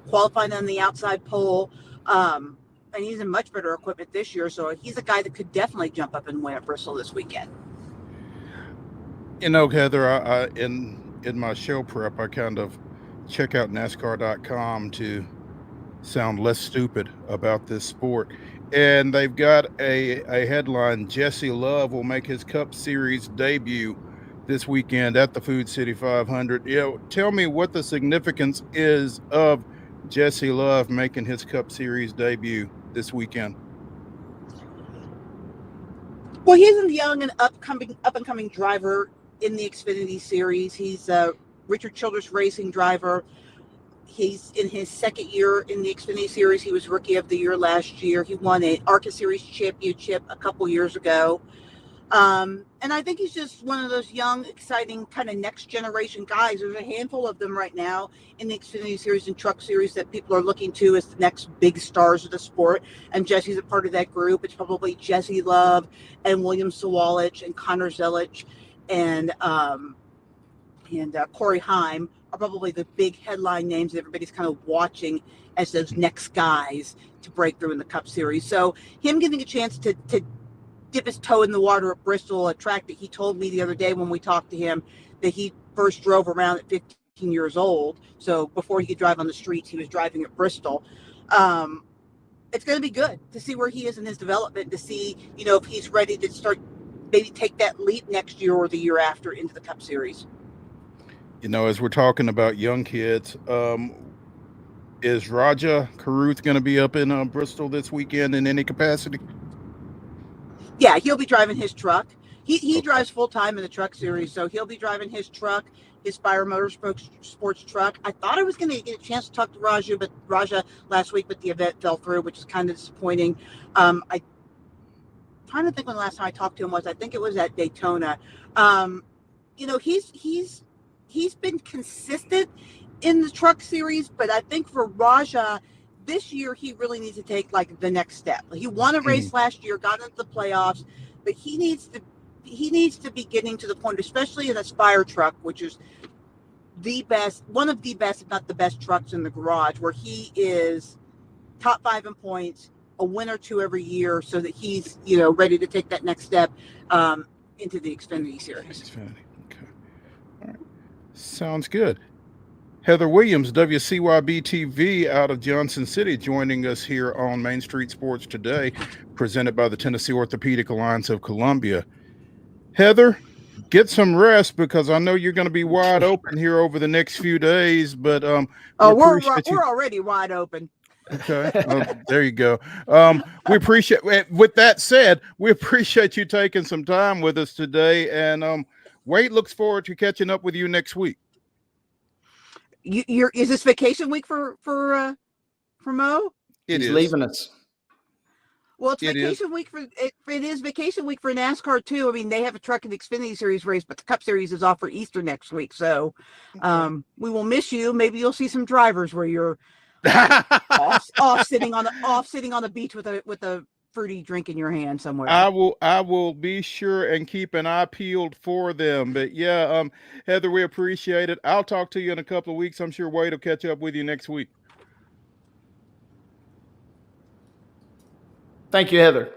qualified on the outside pole. And he's in much better equipment this year. So he's a guy that could definitely jump up and win at Bristol this weekend. You know, Heather, I in my show prep, I kind of check out NASCAR.com to sound less stupid about this sport. And they've got a headline: Jesse Love will make his Cup Series debut this weekend at the Food City 500. Tell me what the significance is of Jesse Love making his Cup Series debut this weekend. Well, he's a young and up and coming driver in the Xfinity Series. He's a Richard Childress Racing driver. He's in his 2nd year in the Xfinity Series. He was Rookie of the Year last year. He won an ARCA Series championship a couple years ago. And I think he's just one of those young, exciting kind of next generation guys. There's a handful of them right now in the Xfinity Series and Truck Series that people are looking to as the next big stars of the sport. And Jesse's a part of that group. It's probably Jesse Love and William Sawalich and Connor Zelich and Corey Heim are probably the big headline names that everybody's kind of watching as those next guys to break through in the Cup Series. So him getting a chance to dip his toe in the water at Bristol, a track that he told me the other day when we talked to him that he first drove around at 15 years old. So before he could drive on the streets, he was driving at Bristol. It's going to be good to see where he is in his development, to see, if he's ready to start, maybe take that leap next year or the year after into the Cup Series. As we're talking about young kids, is Raja Caruth going to be up in Bristol this weekend in any capacity? Yeah, he'll be driving his truck. He drives full time in the Truck Series, so he'll be driving his truck, his Fire Motorsports truck. I thought I was going to get a chance to talk to Raja last week, but the event fell through, which is kind of disappointing. I'm trying to think when the last time I talked to him was. I think it was at Daytona. He's been consistent in the Truck Series, but I think for Raja this year, he really needs to take the next step. He won a race last year, got into the playoffs, but he needs to be getting to the point, especially in a Spire truck, which is one of the best, if not the best trucks in the garage, where he is top 5 in points, a win or 2 every year, so that he's, ready to take that next step into the Xfinity Series. Xfinity. Okay. All right. Sounds good. Heather Williams, WCYB-TV out of Johnson City, joining us here on Main Street Sports today, presented by the Tennessee Orthopedic Alliance of Columbia. Heather, get some rest, because I know you're going to be wide open here over the next few days. But we're already wide open. Okay. There you go. We appreciate, with that said, we appreciate you taking some time with us today. And Wade looks forward to catching up with you next week. Is this vacation week for Mo? He's leaving us. Well, it's It is. vacation week it is vacation week for NASCAR too. I mean, they have a truck in the Xfinity Series race, but the Cup Series is off for Easter next week. So, we will miss you. Maybe you'll see some drivers where you're off sitting on the beach with a fruity drink in your hand somewhere. I will be sure and keep an eye peeled for them. But yeah, Heather, we appreciate it. I'll talk to you in a couple of weeks. I'm sure Wade will catch up with you next week. Thank you, Heather.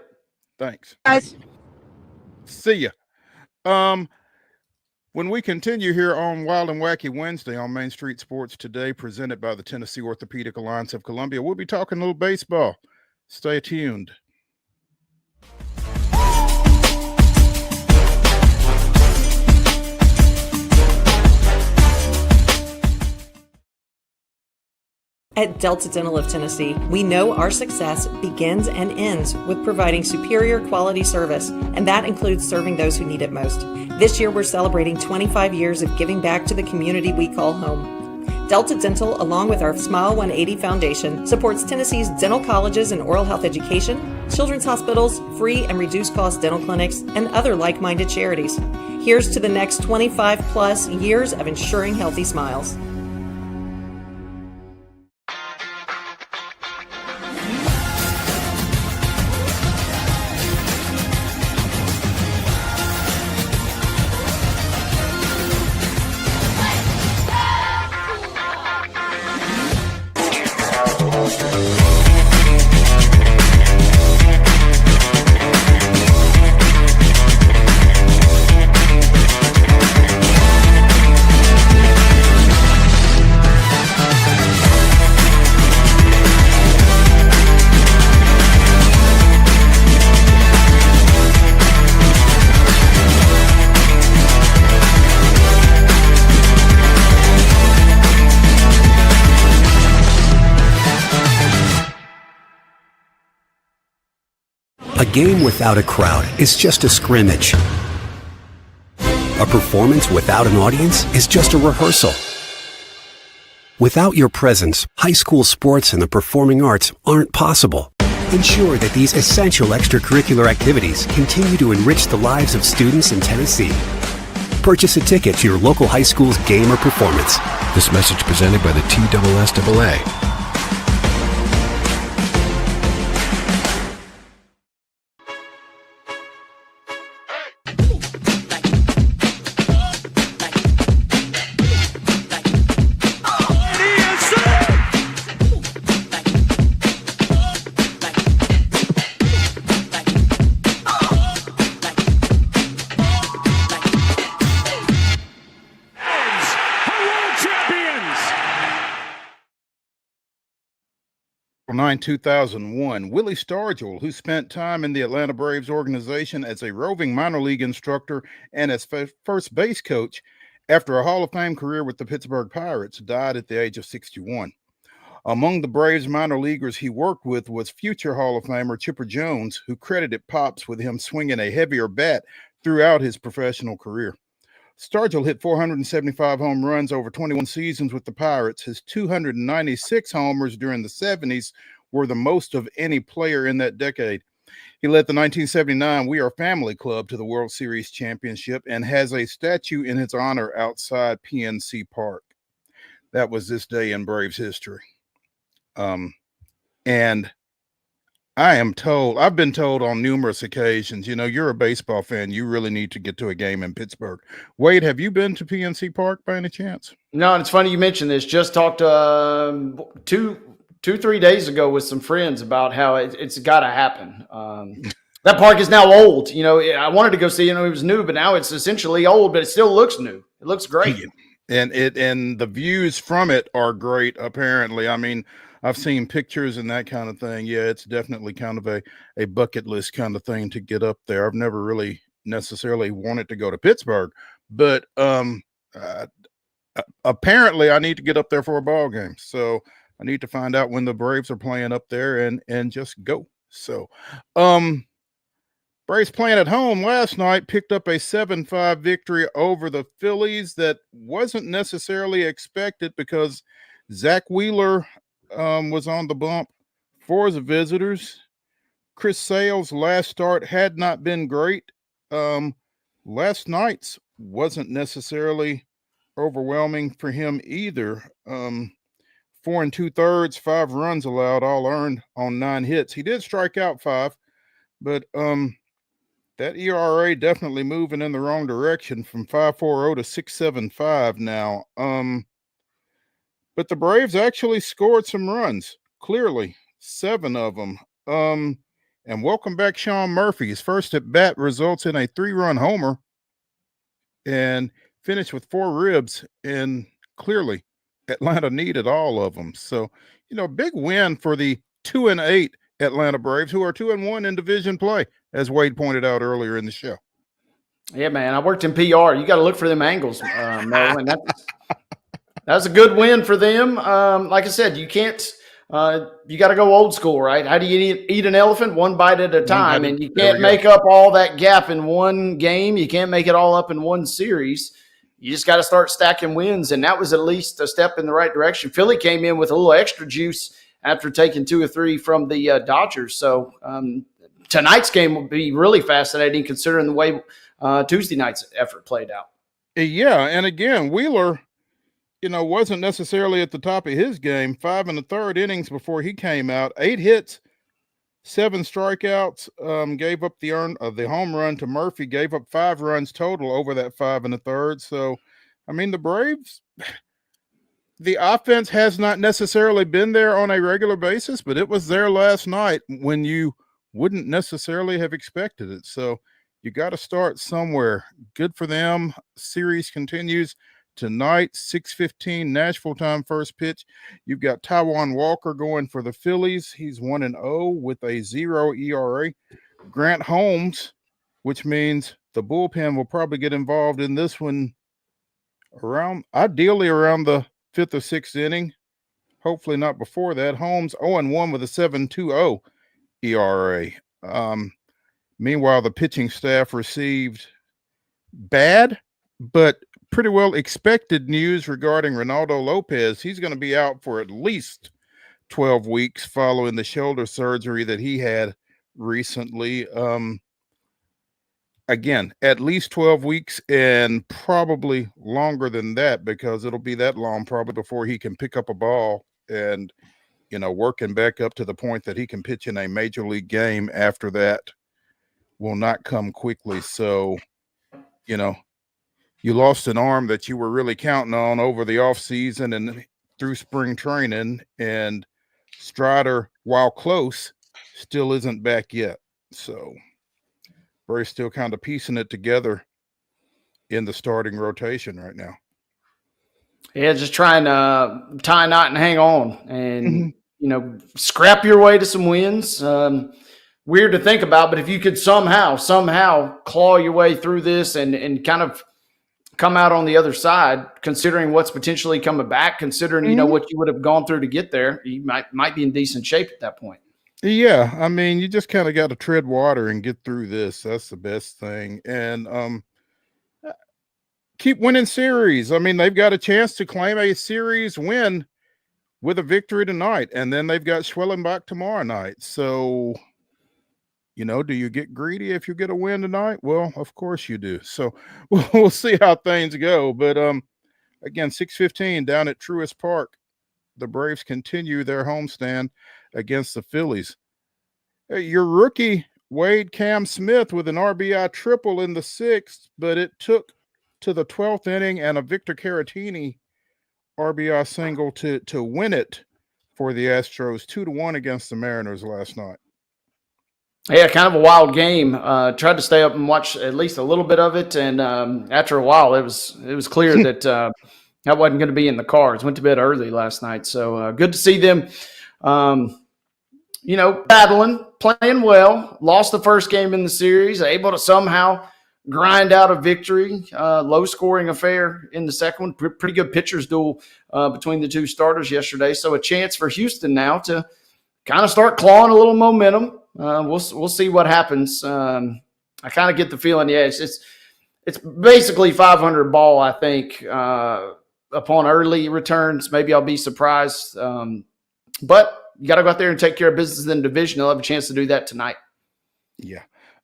Thanks. Guys. See ya. When we continue here on Wild and Wacky Wednesday on Main Street Sports Today, presented by the Tennessee Orthopedic Alliance of Columbia, we'll be talking a little baseball. Stay tuned. At Delta Dental of Tennessee, we know our success begins and ends with providing superior quality service, and that includes serving those who need it most. This year, we're celebrating 25 years of giving back to the community we call home. Delta Dental, along with our Smile 180 Foundation, supports Tennessee's dental colleges and oral health education, children's hospitals, free and reduced cost dental clinics, and other like-minded charities. Here's to the next 25 plus years of ensuring healthy smiles. A game without a crowd is just a scrimmage. A performance without an audience is just a rehearsal. Without your presence, high school sports and the performing arts aren't possible. Ensure that these essential extracurricular activities continue to enrich the lives of students in Tennessee. Purchase a ticket to your local high school's game or performance. This message presented by the TSSAA. April 9, 2001, Willie Stargell, who spent time in the Atlanta Braves organization as a roving minor league instructor and as first base coach after a Hall of Fame career with the Pittsburgh Pirates, died at the age of 61. Among the Braves minor leaguers he worked with was future Hall of Famer Chipper Jones, who credited Pops with him swinging a heavier bat throughout his professional career. Stargell hit 475 home runs over 21 seasons with the Pirates. His 296 homers during the 70s were the most of any player in that decade. He led the 1979 We Are Family Club to the World Series championship and has a statue in his honor outside PNC Park. That was this day in Braves history. And I've been told on numerous occasions, you know, you're a baseball fan, you really need to get to a game in Pittsburgh. Wade, have you been to PNC Park by any chance? No, it's funny you mentioned this. Just talked 3 days ago with some friends about how it's got to happen. That park is now old. You know, I wanted to go see, it was new, but now it's essentially old, but it still looks new. It looks great. And the views from it are great, apparently. I mean, I've seen pictures and that kind of thing. Yeah, it's definitely kind of a bucket list kind of thing to get up there. I've never really necessarily wanted to go to Pittsburgh, but apparently I need to get up there for a ball game. So I need to find out when the Braves are playing up there and just go. So, Braves playing at home last night picked up a 7-5 victory over the Phillies that wasn't necessarily expected because Zach Wheeler was on the bump for the visitors. Chris Sale's last start had not been great. Last night's wasn't necessarily overwhelming for him either. 4 2/3, 5 runs allowed, all earned on 9 hits. He did strike out 5, but that ERA definitely moving in the wrong direction from 5.40 to 6.75 now. But the Braves actually scored some runs, clearly 7 of them. And welcome back Sean Murphy. His first at bat results in a 3-run homer and finished with 4 ribs. And clearly Atlanta needed all of them. So, big win for the 2-8 Atlanta Braves, who are 2-1 in division play, as Wade pointed out earlier in the show. Yeah, man. I worked in PR. You got to look for them angles, Mo, and that's a good win for them. Like I said, you can't. You got to go old school, right? How do you eat an elephant? One bite at a time, and you can't make up all that gap in one game. You can't make it all up in one series. You just got to start stacking wins, and that was at least a step in the right direction. Philly came in with a little extra juice after taking 2 or 3 from the Dodgers. So tonight's game will be really fascinating considering the way Tuesday night's effort played out. Yeah, and again, Wheeler, wasn't necessarily at the top of his game. 5 1/3 innings before he came out. 8 hits, 7 strikeouts. Gave up the home run to Murphy. Gave up 5 runs total over that 5 1/3. So, the Braves, the offense has not necessarily been there on a regular basis, but it was there last night when you wouldn't necessarily have expected it. So you got to start somewhere. Good for them. Series continues tonight, 6:15 Nashville time, first pitch. You've got Taijuan Walker going for the Phillies. He's 1-0 with a 0 ERA. Grant Holmes, which means the bullpen will probably get involved in this one ideally around the 5th or 6th inning. Hopefully not before that. Holmes 0-1 with a 7.20 ERA. Meanwhile, the pitching staff received bad, but pretty well expected news regarding Ronaldo Lopez. He's going to be out for at least 12 weeks following the shoulder surgery that he had recently. Again, at least 12 weeks and probably longer than that, because it'll be that long probably before he can pick up a ball and, working back up to the point that he can pitch in a major league game after that will not come quickly. So, you lost an arm that you were really counting on over the offseason and through spring training, and Strider, while close, still isn't back yet. So Braves still kind of piecing it together in the starting rotation right now. Yeah, just trying to tie a knot and hang on and, scrap your way to some wins. Weird to think about, but if you could somehow claw your way through this and kind of come out on the other side, considering what's potentially coming back, considering, what you would have gone through to get there, you might be in decent shape at that point. Yeah, you just kind of got to tread water and get through this. That's the best thing. And keep winning series. They've got a chance to claim a series win with a victory tonight, and then they've got Schwellenbach tomorrow night. So, do you get greedy if you get a win tonight? Well, of course you do. So we'll see how things go. But again, 6:15 down at Truist Park, the Braves continue their homestand against the Phillies. Your rookie, Wade Cam Smith, with an RBI triple in the 6th, but it took to the 12th inning and a Victor Caratini RBI single to win it for the Astros, 2-1 against the Mariners last night. Yeah, kind of a wild game. Tried to stay up and watch at least a little bit of it, and after a while, it was clear that that wasn't going to be in the cards. Went to bed early last night, so good to see them. Battling, playing well. Lost the first game in the series, able to somehow grind out a victory. Low scoring affair in the second one. Pretty good pitchers duel between the two starters yesterday. So a chance for Houston now to kind of start clawing a little momentum. We'll see what happens. I kind of get the feeling, it's basically 500 ball, I think, upon early returns. Maybe I'll be surprised. But you got to go out there and take care of business in the division. They'll have a chance to do that tonight. Yeah.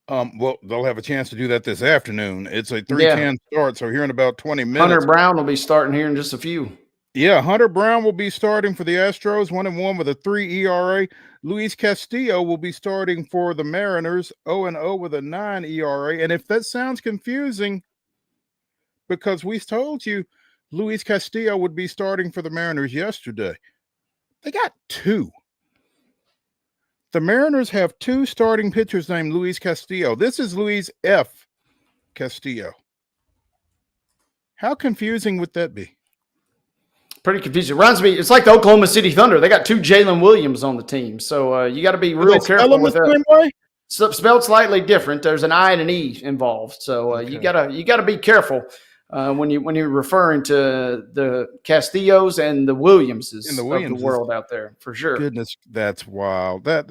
Well, they'll have a chance to do that this afternoon. It's a 3:10 start, so here in about 20 minutes. Hunter Brown will be starting here in just a few. Yeah, Hunter Brown will be starting for the Astros, 1-1 with a 3 ERA. Luis Castillo will be starting for the Mariners, 0-0 with a 9 ERA. And if that sounds confusing, because we told you Luis Castillo would be starting for the Mariners yesterday, they got two. The Mariners have two starting pitchers named Luis Castillo. This is Luis F. Castillo. How confusing would that be? Pretty confusing. Reminds me, it's like the Oklahoma City Thunder. They got two Jalen Williams on the team. So you got to be real careful with that. Spelled slightly different. There's an I and an E involved. So okay. you gotta be careful when you're referring to the Castillos and the Williamses of the world out there, for sure. Goodness, that's wild. That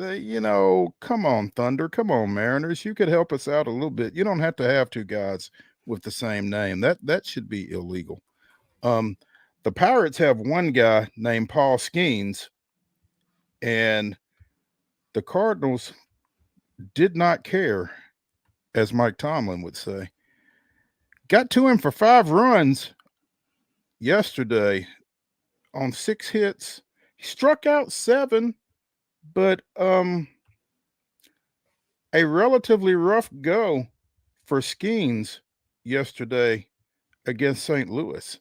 come on, Thunder, come on, Mariners. You could help us out a little bit. You don't have to have two guys with the same name. That should be illegal. The Pirates have one guy named Paul Skeens, and the Cardinals did not care, as Mike Tomlin would say. Got to him for 5 runs yesterday on 6 hits. He struck out 7, but a relatively rough go for Skeens yesterday against St. Louis.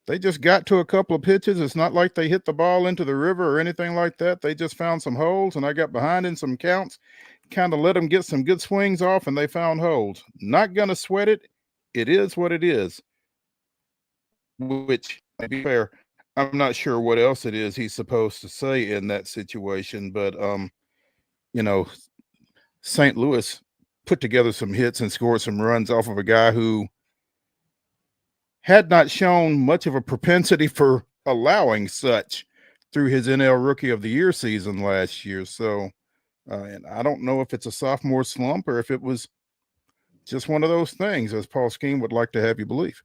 They just got to a couple of pitches. It's not like they hit the ball into the river or anything like that. They just found some holes, and I got behind in some counts, kind of let them get some good swings off, and they found holes. Not going to sweat it. It is what it is, which, to be fair, I'm not sure what else it is he's supposed to say in that situation, but, St. Louis put together some hits and scored some runs off of a guy who had not shown much of a propensity for allowing such through his NL Rookie of the Year season last year. So, and I don't know if it's a sophomore slump or if it was just one of those things, as Paul Skeens would like to have you believe.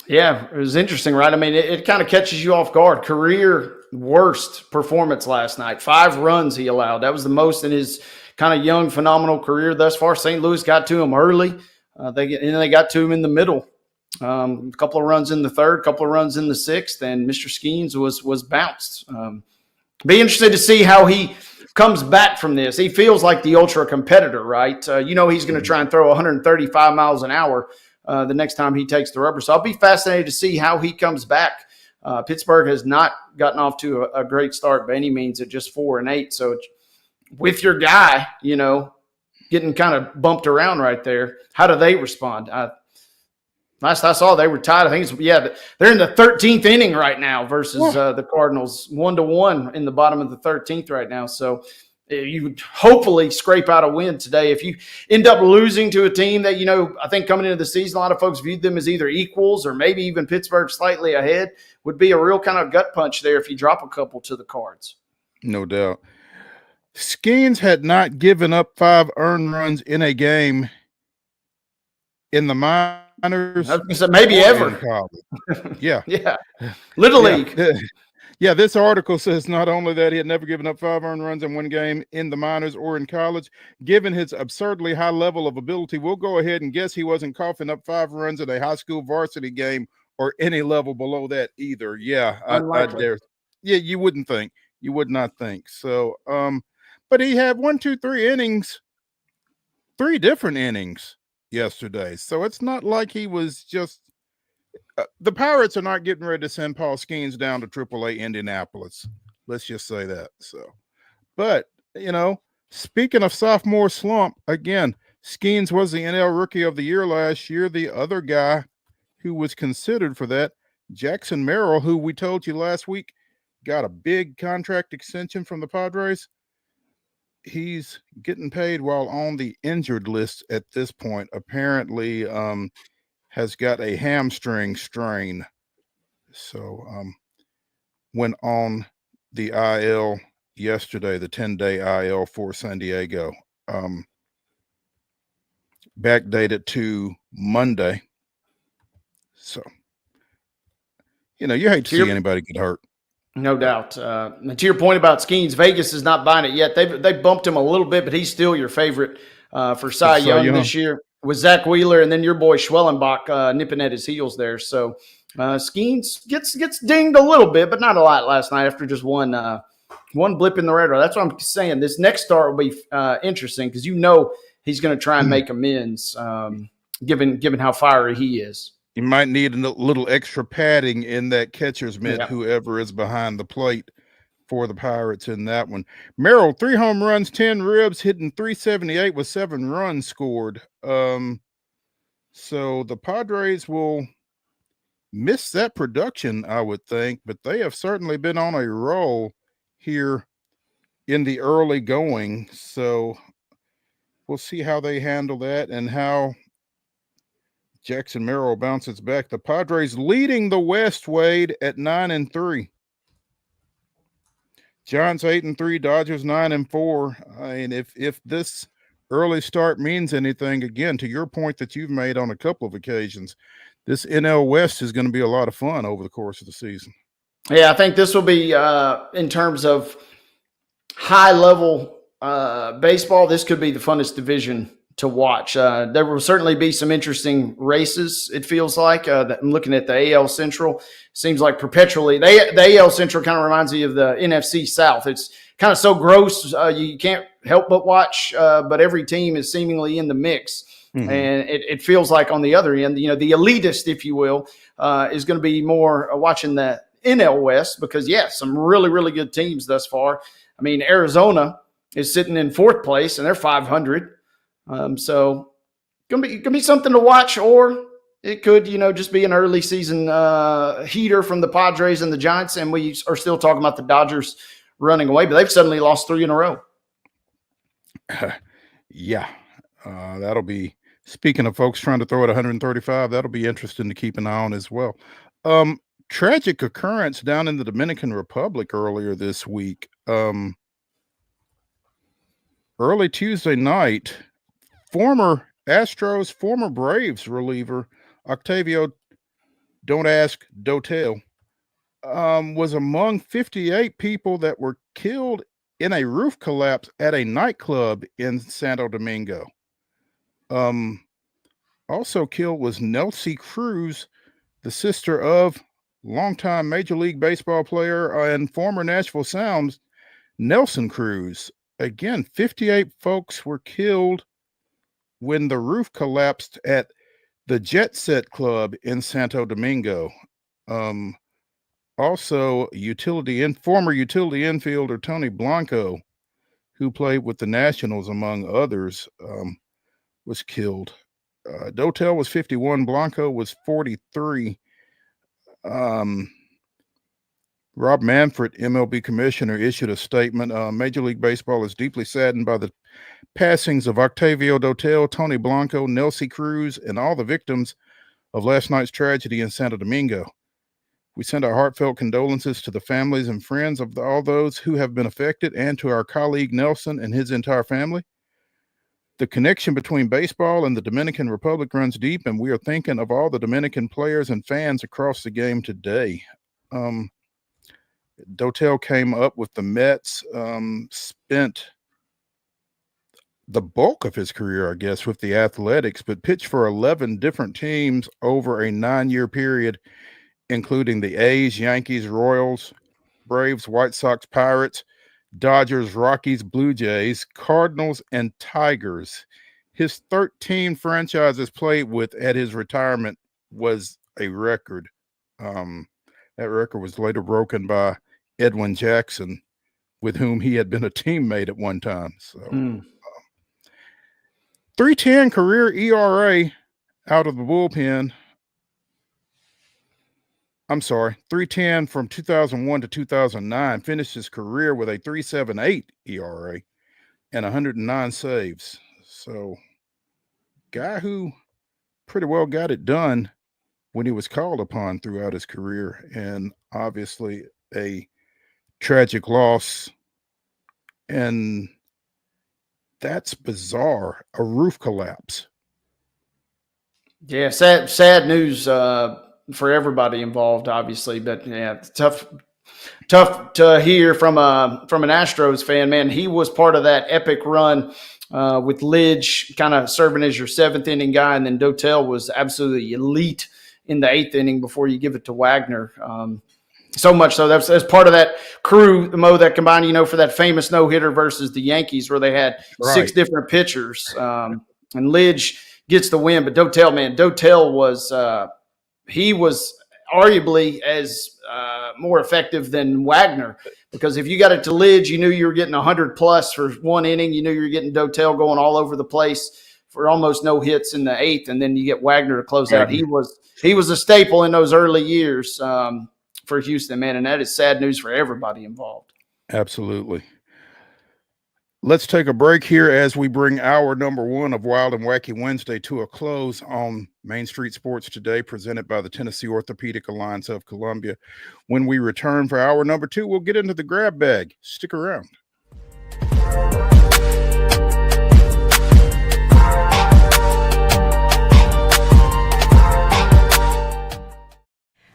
Yeah, it was interesting, right? I mean, it kind of catches you off guard. Career worst performance last night. 5 runs he allowed. That was the most in his kind of young, phenomenal career thus far. St. Louis got to him early. They got to him in the middle. A couple of runs in the 3rd, couple of runs in the 6th, and Mr. Skeens was bounced. Be interested to see how he comes back from this. He feels like the ultra competitor, right? He's going to try and throw 135 miles an hour the next time he takes the rubber. So I'll be fascinated to see how he comes back. Pittsburgh has not gotten off to a great start by any means at just 4-8. So with your guy, getting kind of bumped around right there, how do they respond? Last I saw, they were tied. I think they're in the 13th inning right now versus the Cardinals, 1-1 in the bottom of the 13th right now. So you hopefully scrape out a win today. If you end up losing to a team that, I think coming into the season, a lot of folks viewed them as either equals or maybe even Pittsburgh slightly ahead, would be a real kind of gut punch there if you drop a couple to the Cards. No doubt. Skeens had not given up 5 earned runs in a game in the minors. Maybe ever. Yeah. Yeah. Little League. Yeah, this article says not only that he had never given up 5 earned runs in one game in the minors or in college, given his absurdly high level of ability, we'll go ahead and guess he wasn't coughing up 5 runs in a high school varsity game or any level below that either. Yeah, I dare. Yeah, you wouldn't think. You would not think. So, but he had 3 innings, 3 different innings yesterday. So it's not like he was just the Pirates are not getting ready to send Paul Skeens down to AAA Indianapolis. Let's just say that. So, but speaking of sophomore slump, again, Skeens was the NL Rookie of the Year last year. The other guy who was considered for that, Jackson Merrill, who we told you last week got a big contract extension from the Padres. he's getting paid while on the injured list at this point. Apparently, has got a hamstring strain. So, went on the IL yesterday, the 10-day IL for San Diego. Backdated to Monday. So, you hate to see anybody get hurt. No doubt. And to your point about Skeens, Vegas is not buying it yet. They bumped him a little bit, but he's still your favorite for Cy Young this year with Zach Wheeler, and then your boy Schwellenbach nipping at his heels there. So Skeens gets dinged a little bit, but not a lot last night after just one blip in the radar. That's what I'm saying. This next start will be interesting because he's going to try and make amends, given how fiery he is. You might need a little extra padding in that catcher's mitt, whoever is behind the plate for the Pirates in that one. Merrill, 3 home runs, 10 ribs, hitting .378 with 7 runs scored. So the Padres will miss that production, I would think, but they have certainly been on a roll here in the early going. So we'll see how they handle that and how Jackson Merrill bounces back. The Padres leading the West, Wade, at 9-3. Giants 8-3, Dodgers 9-4. I mean, if this early start means anything, again, to your point that you've made on a couple of occasions, this NL West is going to be a lot of fun over the course of the season. Yeah, I think this will be, in terms of high-level baseball, this could be the funnest division to watch. There will certainly be some interesting races, it feels like. I'm looking at the AL Central. Seems like perpetually. The AL Central kind of reminds me of the NFC South. It's kind of so gross, you can't help but watch, but every team is seemingly in the mix. Mm-hmm. And it feels like on the other end, the elitist, if you will, is going to be more watching the NL West because, some really, really good teams thus far. I mean, Arizona is sitting in 4th place, and they're 500. So gonna be something to watch, or it could, just be an early season heater from the Padres and the Giants, and we are still talking about the Dodgers running away, but they've suddenly lost 3 in a row. That'll be, speaking of folks trying to throw at 135, that'll be interesting to keep an eye on as well. Tragic occurrence down in the Dominican Republic earlier this week. Early Tuesday night, former Astros, former Braves reliever Octavio Don't Ask, Dotel was among 58 people that were killed in a roof collapse at a nightclub in Santo Domingo. Also killed was Nelsie Cruz, the sister of longtime Major League Baseball player and former Nashville Sounds, Nelson Cruz. Again, 58 folks were killed when the roof collapsed at the Jet Set Club in Santo Domingo. Also, former utility infielder Tony Blanco, who played with the Nationals, among others, was killed. Dotel was 51. Blanco was 43. Rob Manfred, MLB commissioner, issued a statement. Major League Baseball is deeply saddened by the passings of Octavio Dotel, Tony Blanco, Nelsie Cruz, and all the victims of last night's tragedy in Santo Domingo. We send our heartfelt condolences to the families and friends of all those who have been affected and to our colleague Nelson and his entire family. The connection between baseball and the Dominican Republic runs deep, and we are thinking of all the Dominican players and fans across the game today. Dotel came up with the Mets, spent the bulk of his career, I guess, with the Athletics, but pitched for 11 different teams over a 9-year period, including the A's, Yankees, Royals, Braves, White Sox, Pirates, Dodgers, Rockies, Blue Jays, Cardinals, and Tigers. His 13 franchises played with at his retirement was a record. That record was later broken by Edwin Jackson, with whom he had been a teammate at one time. So, 3.10 career ERA out of the bullpen. I'm sorry, 3.10 from 2001 to 2009. Finished his career with a 3.78 ERA. and 109 saves. So, guy who pretty well got it done when he was called upon throughout his career, and obviously a tragic loss. And that's bizarre. A roof collapse. Yeah, sad news for everybody involved, obviously. But yeah, it's tough to hear from an Astros fan. Man, he was part of that epic run with Lidge kind of serving as your seventh inning guy, and then Dotel was absolutely elite in the eighth inning before you give it to Wagner. So much so that's part of that crew, Mo, that combined, for that famous no-hitter versus the Yankees where they had six different pitchers. And Lidge gets the win, but Dotel was he was arguably as more effective than Wagner, because if you got it to Lidge, you knew you were getting 100 plus for one inning. You knew you were getting Dotel going all over the place for almost no hits in the eighth, and then you get Wagner to close out. He was a staple in those early years for Houston, man, and that is sad news for everybody involved. Absolutely. Let's take a break here as we bring hour number one of Wild and Wacky Wednesday to a close on Main Street Sports Today, presented by the Tennessee Orthopedic Alliance of Columbia. When we return for hour number two, we'll get into the grab bag. Stick around.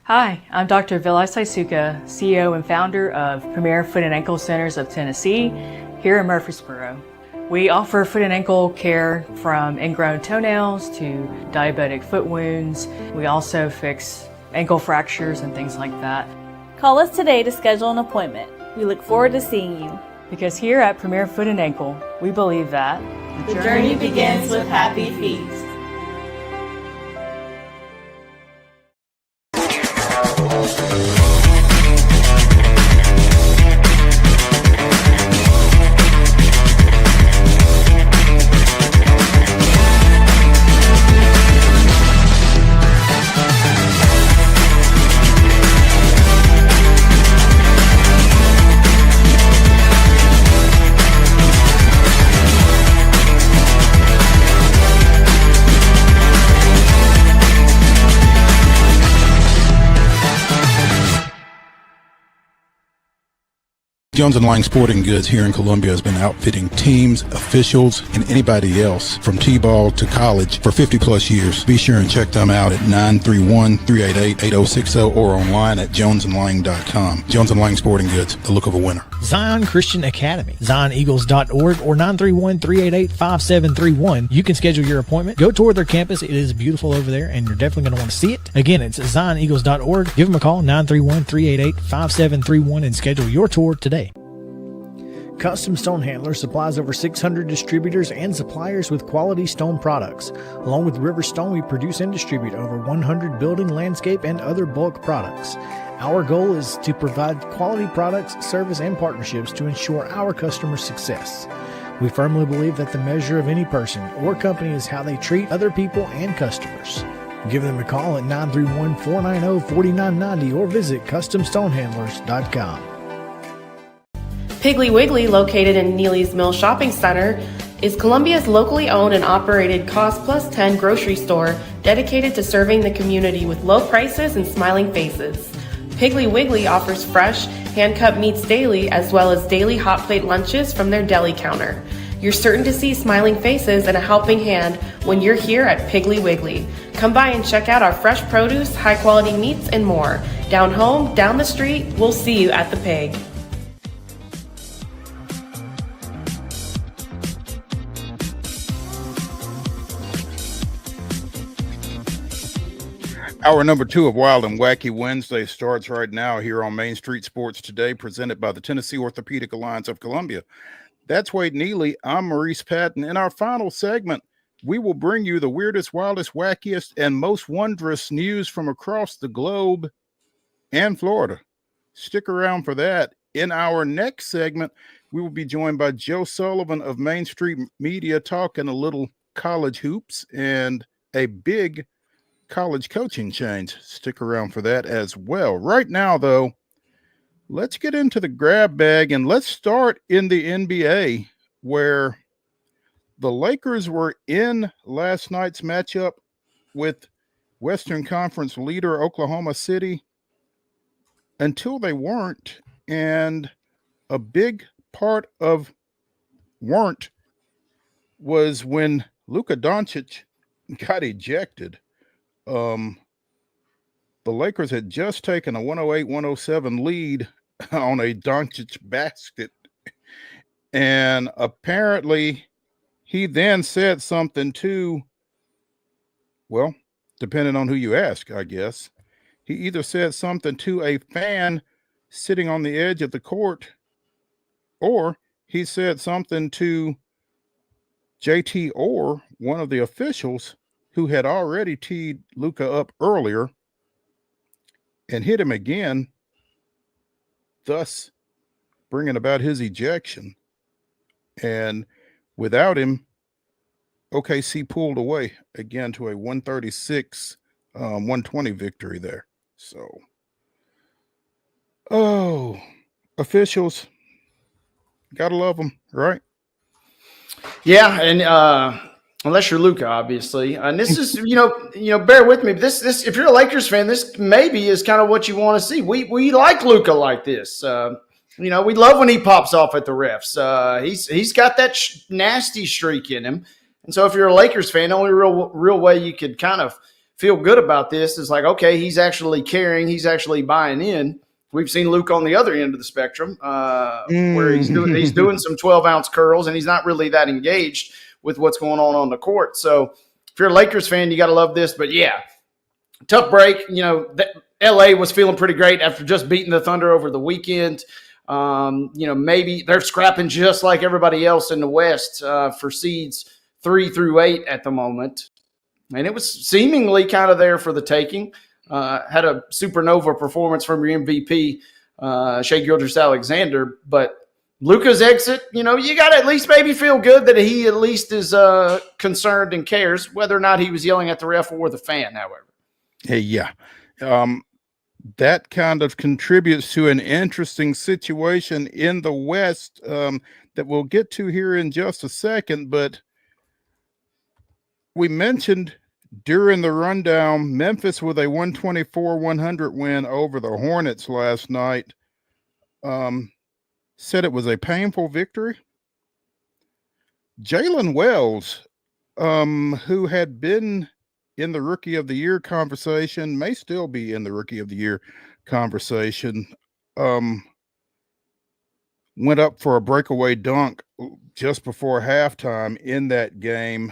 Hi, I'm Dr. Vilay Saisuka, CEO and founder of Premier Foot and Ankle Centers of Tennessee here in Murfreesboro. We offer foot and ankle care from ingrown toenails to diabetic foot wounds. We also fix ankle fractures and things like that. Call us today to schedule an appointment. We look forward to seeing you. Because here at Premier Foot and Ankle, we believe that the journey begins with happy feet. Jones & Lang Sporting Goods here in Columbia has been outfitting teams, officials, and anybody else from T-ball to college for 50 plus years. Be sure and check them out at 931-388-8060 or online at jonesandlang.com. Jones & Lang Sporting Goods, the look of a winner. Zion Christian Academy, zioneagles.org or 931-388-5731. You can schedule your appointment. Go tour their campus. It is beautiful over there, and you're definitely going to want to see it. Again, it's zioneagles.org. Give them a call, 931-388-5731, and schedule your tour today. Custom Stone Handler supplies over 600 distributors and suppliers with quality stone products. Along with River Stone, we produce and distribute over 100 building, landscape, and other bulk products. Our goal is to provide quality products, service, and partnerships to ensure our customers' success. We firmly believe that the measure of any person or company is how they treat other people and customers. Give them a call at 931-490-4990 or visit CustomStonehandlers.com. Piggly Wiggly, located in Neely's Mill Shopping Center, is Columbia's locally owned and operated Cost Plus 10 grocery store dedicated to serving the community with low prices and smiling faces. Piggly Wiggly offers fresh, hand-cut meats daily, as well as daily hot plate lunches from their deli counter. You're certain to see smiling faces and a helping hand when you're here at Piggly Wiggly. Come by and check out our fresh produce, high-quality meats, and more. Down home, down the street, we'll see you at the Pig. Hour number two of Wild and Wacky Wednesday starts right now here on Main Street Sports Today, presented by the Tennessee Orthopedic Alliance of Columbia. That's Wade Neely. I'm Maurice Patton. In our final segment, we will bring you the weirdest, wildest, wackiest, and most wondrous news from across the globe and Florida. Stick around for that. In our next segment, we will be joined by Joe Sullivan of Main Street Media, talking a little college hoops and a big college coaching change. Stick around for that as well. Right now, though, let's get into the grab bag, and let's start in the NBA where the Lakers were in last night's matchup with Western Conference leader Oklahoma City until they weren't. And a big part of weren't was when Luka Doncic got ejected. The Lakers had just taken a 108-107 lead on a Doncic basket. And apparently he then said something to, well, depending on who you ask, I guess. He either said something to a fan sitting on the edge of the court, or he said something to JT Orr, one of the officials who had already teed Luka up earlier and hit him again, thus bringing about his ejection. And without him, OKC pulled away again to a 136-120 victory there. So, officials, gotta love them, right? Yeah, and unless you're Luka, obviously, and this is bear with me. But this if you're a Lakers fan, this maybe is kind of what you want to see. We like Luka like this. We love when he pops off at the refs. He's got that nasty streak in him, and so if you're a Lakers fan, the only real way you could kind of feel good about this is like, okay, he's actually caring, he's actually buying in. We've seen Luke on the other end of the spectrum, where he's doing some 12-ounce curls, and he's not really that engaged with what's going on the court. So if you're a Lakers fan, you got to love this. But yeah, tough break. LA was feeling pretty great after just beating the Thunder over the weekend. Maybe they're scrapping just like everybody else in the West for seeds 3 through 8 at the moment. And it was seemingly kind of there for the taking. Had a supernova performance from your MVP, Shai Gilgeous-Alexander. But Luka's exit, you got to at least maybe feel good that he at least is concerned and cares, whether or not he was yelling at the ref or the fan, however. Hey, yeah. That kind of contributes to an interesting situation in the West that we'll get to here in just a second. But we mentioned during the rundown, Memphis with a 124-100 win over the Hornets last night, said it was a painful victory. Jalen Wells, who had been in the Rookie of the Year conversation, may still be in the Rookie of the Year conversation, went up for a breakaway dunk just before halftime in that game,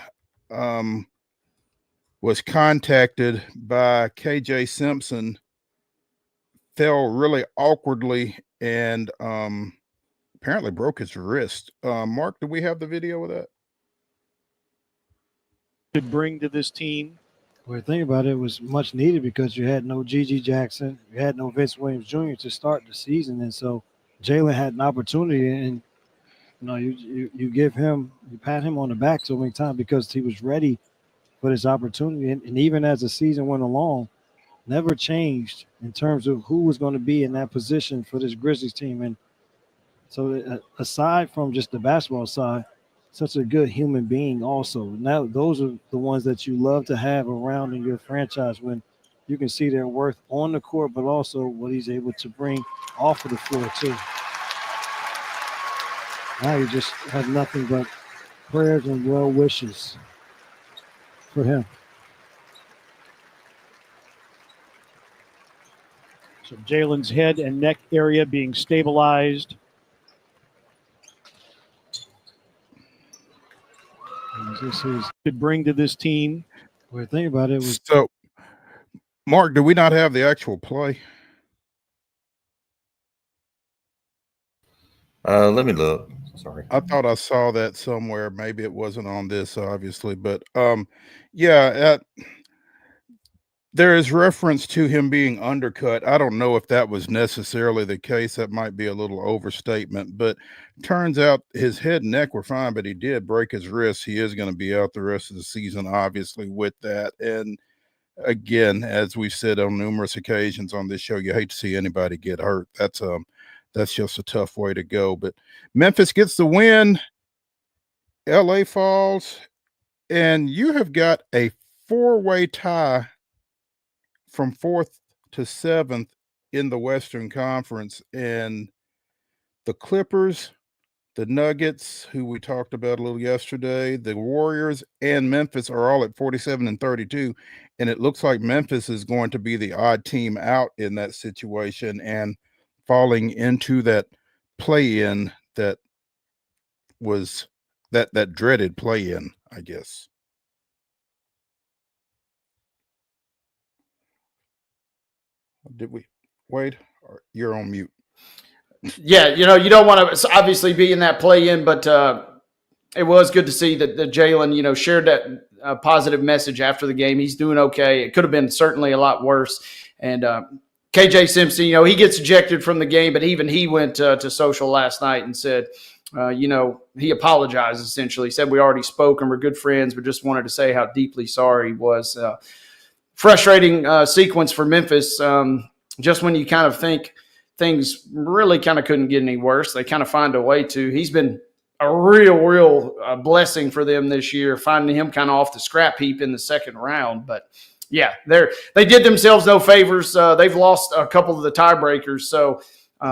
was contacted by KJ Simpson, fell really awkwardly, and apparently broke his wrist. Mark, do we have the video of that? Could bring to this team. Well, the thing about it was much needed because you had no G.G. Jackson, you had no Vince Williams Jr. to start the season, and so Jalen had an opportunity, and you give him, you pat him on the back so many times because he was ready for this opportunity, and even as the season went along, never changed in terms of who was going to be in that position for this Grizzlies team. And so, aside from just the basketball side, such a good human being also. Now, those are the ones that you love to have around in your franchise when you can see their worth on the court, but also what he's able to bring off of the floor, too. Now you just have nothing but prayers and well wishes for him. So Jalen's head and neck area being stabilized. This is could bring to this team. Well, the thing about it was so. Mark, do we not have the actual play? Let me look. Sorry. I thought I saw that somewhere. Maybe it wasn't on this, obviously, but yeah, there is reference to him being undercut. I don't know if that was necessarily the case. That might be a little overstatement, but turns out his head and neck were fine, but he did break his wrist. He is going to be out the rest of the season, obviously, with that. And again, as we've said on numerous occasions on this show, you hate to see anybody get hurt. That's just a tough way to go. But Memphis gets the win. LA falls, and you have got a four-way tie from 4th to 7th in the Western Conference. And the Clippers, the Nuggets, who we talked about a little yesterday, the Warriors, and Memphis are all at 47 and 32. And it looks like Memphis is going to be the odd team out in that situation and falling into that play-in that was that dreaded play-in, I guess. Did we, Wade? You're on mute. Yeah, you don't want to obviously be in that play-in, but it was good to see that Jalen, shared that positive message after the game. He's doing okay. It could have been certainly a lot worse. And KJ Simpson, he gets ejected from the game, but even he went to social last night and said, he apologized essentially. He said, we already spoke and we're good friends, but just wanted to say how deeply sorry he was. Frustrating sequence for Memphis. Just when you kind of think things really kind of couldn't get any worse, they kind of find a way to. He's been a real blessing for them this year, finding him kind of off the scrap heap in the second round. But yeah, they did themselves no favors. They've lost a couple of the tiebreakers. So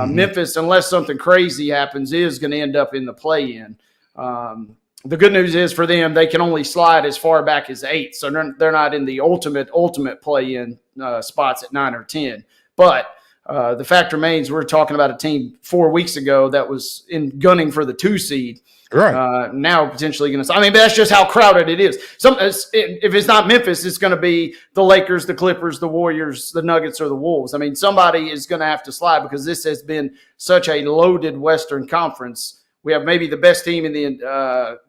Memphis, unless something crazy happens, is going to end up in the play-in. The good news is for them, they can only slide as far back as 8. So they're not in the ultimate play-in spots at 9 or 10. But the fact remains, we're talking about a team 4 weeks ago that was gunning for the 2 seed. Right. Now potentially going to – but that's just how crowded it is. If it's not Memphis, it's going to be the Lakers, the Clippers, the Warriors, the Nuggets, or the Wolves. Somebody is going to have to slide because this has been such a loaded Western Conference. We have maybe the best team in the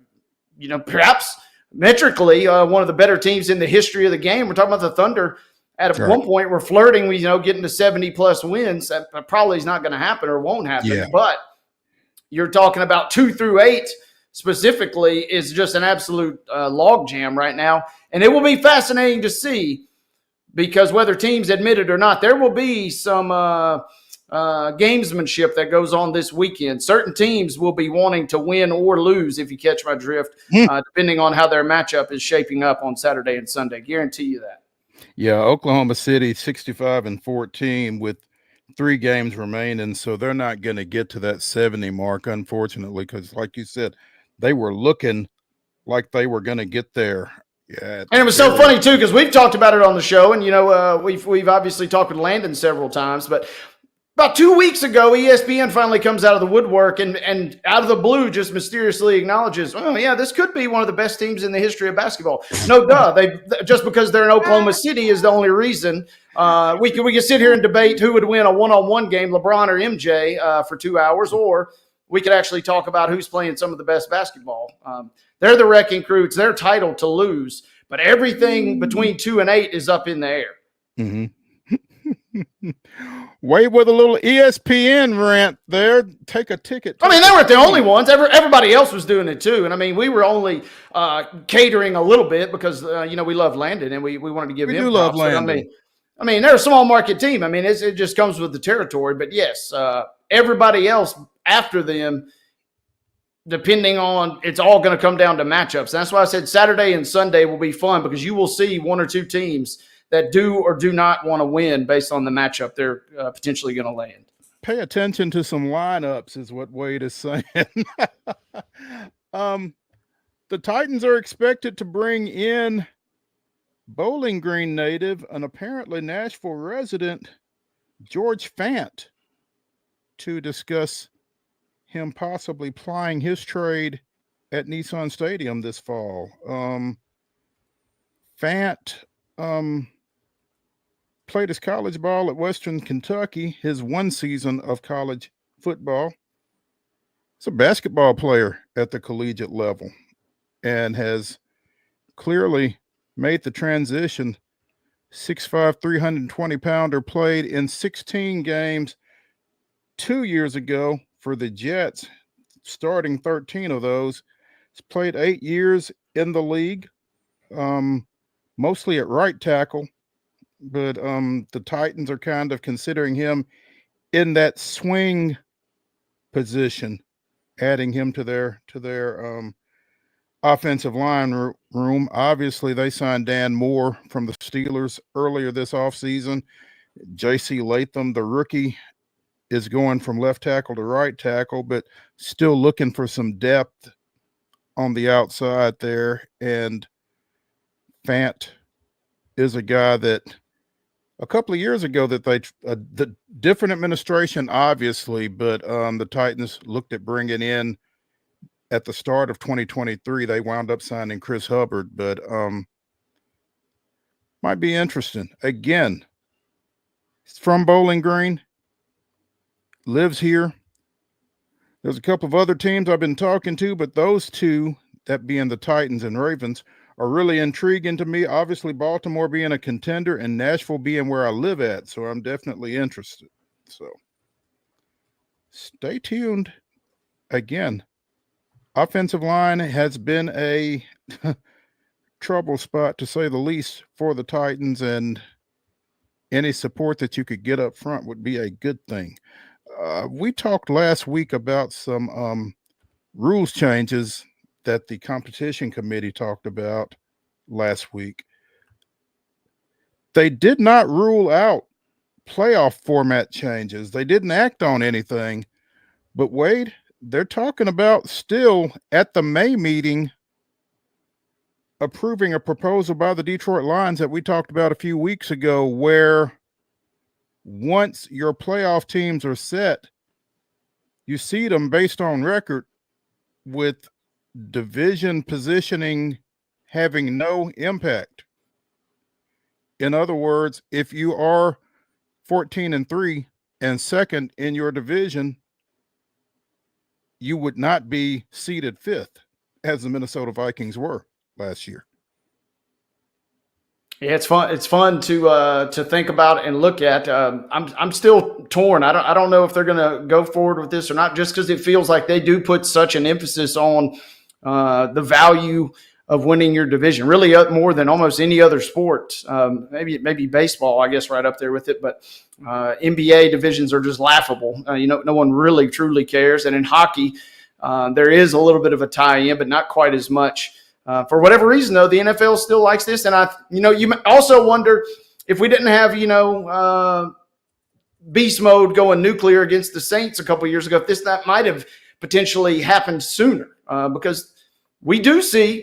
perhaps metrically one of the better teams in the history of the game. We're talking about the Thunder. At one point, we're flirting with, getting to 70-plus wins. That probably is not going to happen or won't happen. Yeah. But you're talking about 2 through 8 specifically is just an absolute logjam right now. And it will be fascinating to see because whether teams admit it or not, there will be some gamesmanship that goes on this weekend. Certain teams will be wanting to win or lose, if you catch my drift, depending on how their matchup is shaping up on Saturday and Sunday. Guarantee you that. Yeah, Oklahoma City 65 and 14 with 3 games remaining, so they're not going to get to that 70 mark, unfortunately, because like you said, they were looking like they were going to get there. Yeah, and it was so funny too because we've talked about it on the show, and we've obviously talked with Landon several times, but about 2 weeks ago, ESPN finally comes out of the woodwork and out of the blue just mysteriously acknowledges, oh, yeah, this could be one of the best teams in the history of basketball. No, just because they're in Oklahoma City is the only reason. We can sit here and debate who would win a one-on-one game, LeBron or MJ, for 2 hours, or we could actually talk about who's playing some of the best basketball. They're the wrecking crew. It's their title to lose, but everything between 2 and 8 is up in the air. Mm-hmm. Wait with a little ESPN rant there. Take a ticket. They weren't the only ones. Everybody else was doing it too. And we were only catering a little bit because we love Landon and we wanted to give him props. Love Landon. They're a small market team. It just comes with the territory. But yes, everybody else after them, depending on, it's all going to come down to matchups. And that's why I said Saturday and Sunday will be fun because you will see 1 or 2 teams that do or do not want to win based on the matchup they're potentially going to land. Pay attention to some lineups is what Wade is saying. The Titans are expected to bring in Bowling Green native and apparently Nashville resident George Fant to discuss him possibly plying his trade at Nissan Stadium this fall. Fant played his college ball at Western Kentucky, his 1 season of college football. He's a basketball player at the collegiate level and has clearly made the transition. 6'5", 320-pounder, played in 16 games 2 years ago for the Jets, starting 13 of those. He's played 8 years in the league, mostly at right tackle. But the Titans are kind of considering him in that swing position, adding him to their offensive line room. Obviously, they signed Dan Moore from the Steelers earlier this offseason. J.C. Latham, the rookie, is going from left tackle to right tackle, but still looking for some depth on the outside there. And Fant is a guy that a couple of years ago that the different administration, obviously, but the Titans looked at bringing in at the start of 2023. They wound up signing Chris Hubbard, but might be interesting. Again, he's from Bowling Green, lives here. There's a couple of other teams I've been talking to, but those two, that being the Titans and Ravens, are really intriguing to me. Obviously, Baltimore being a contender and Nashville being where I live at, so I'm definitely interested. So stay tuned. Again, offensive line has been a trouble spot, to say the least, for the Titans, and any support that you could get up front would be a good thing. We talked last week about some rules changes that the competition committee talked about last week. They did not rule out playoff format changes. They didn't act on anything. But Wade, they're talking about still at the May meeting approving a proposal by the Detroit Lions that we talked about a few weeks ago, where once your playoff teams are set, you seed them based on record, with division positioning having no impact. In other words, if you are 14-3 and second in your division, you would not be seeded fifth, as the Minnesota Vikings were last year. Yeah, it's fun. It's fun to think about and look at. I'm still torn. I don't know if they're going to go forward with this or not, just because it feels like they do put such an emphasis on the value of winning your division, really more than almost any other sport. Maybe baseball, I guess, right up there with it. But NBA divisions are just laughable. No one really truly cares. And in hockey, there is a little bit of a tie-in, but not quite as much. For whatever reason, though, the NFL still likes this. And you also wonder if we didn't have, beast mode going nuclear against the Saints a couple of years ago, if that might have potentially happened sooner, because we do see,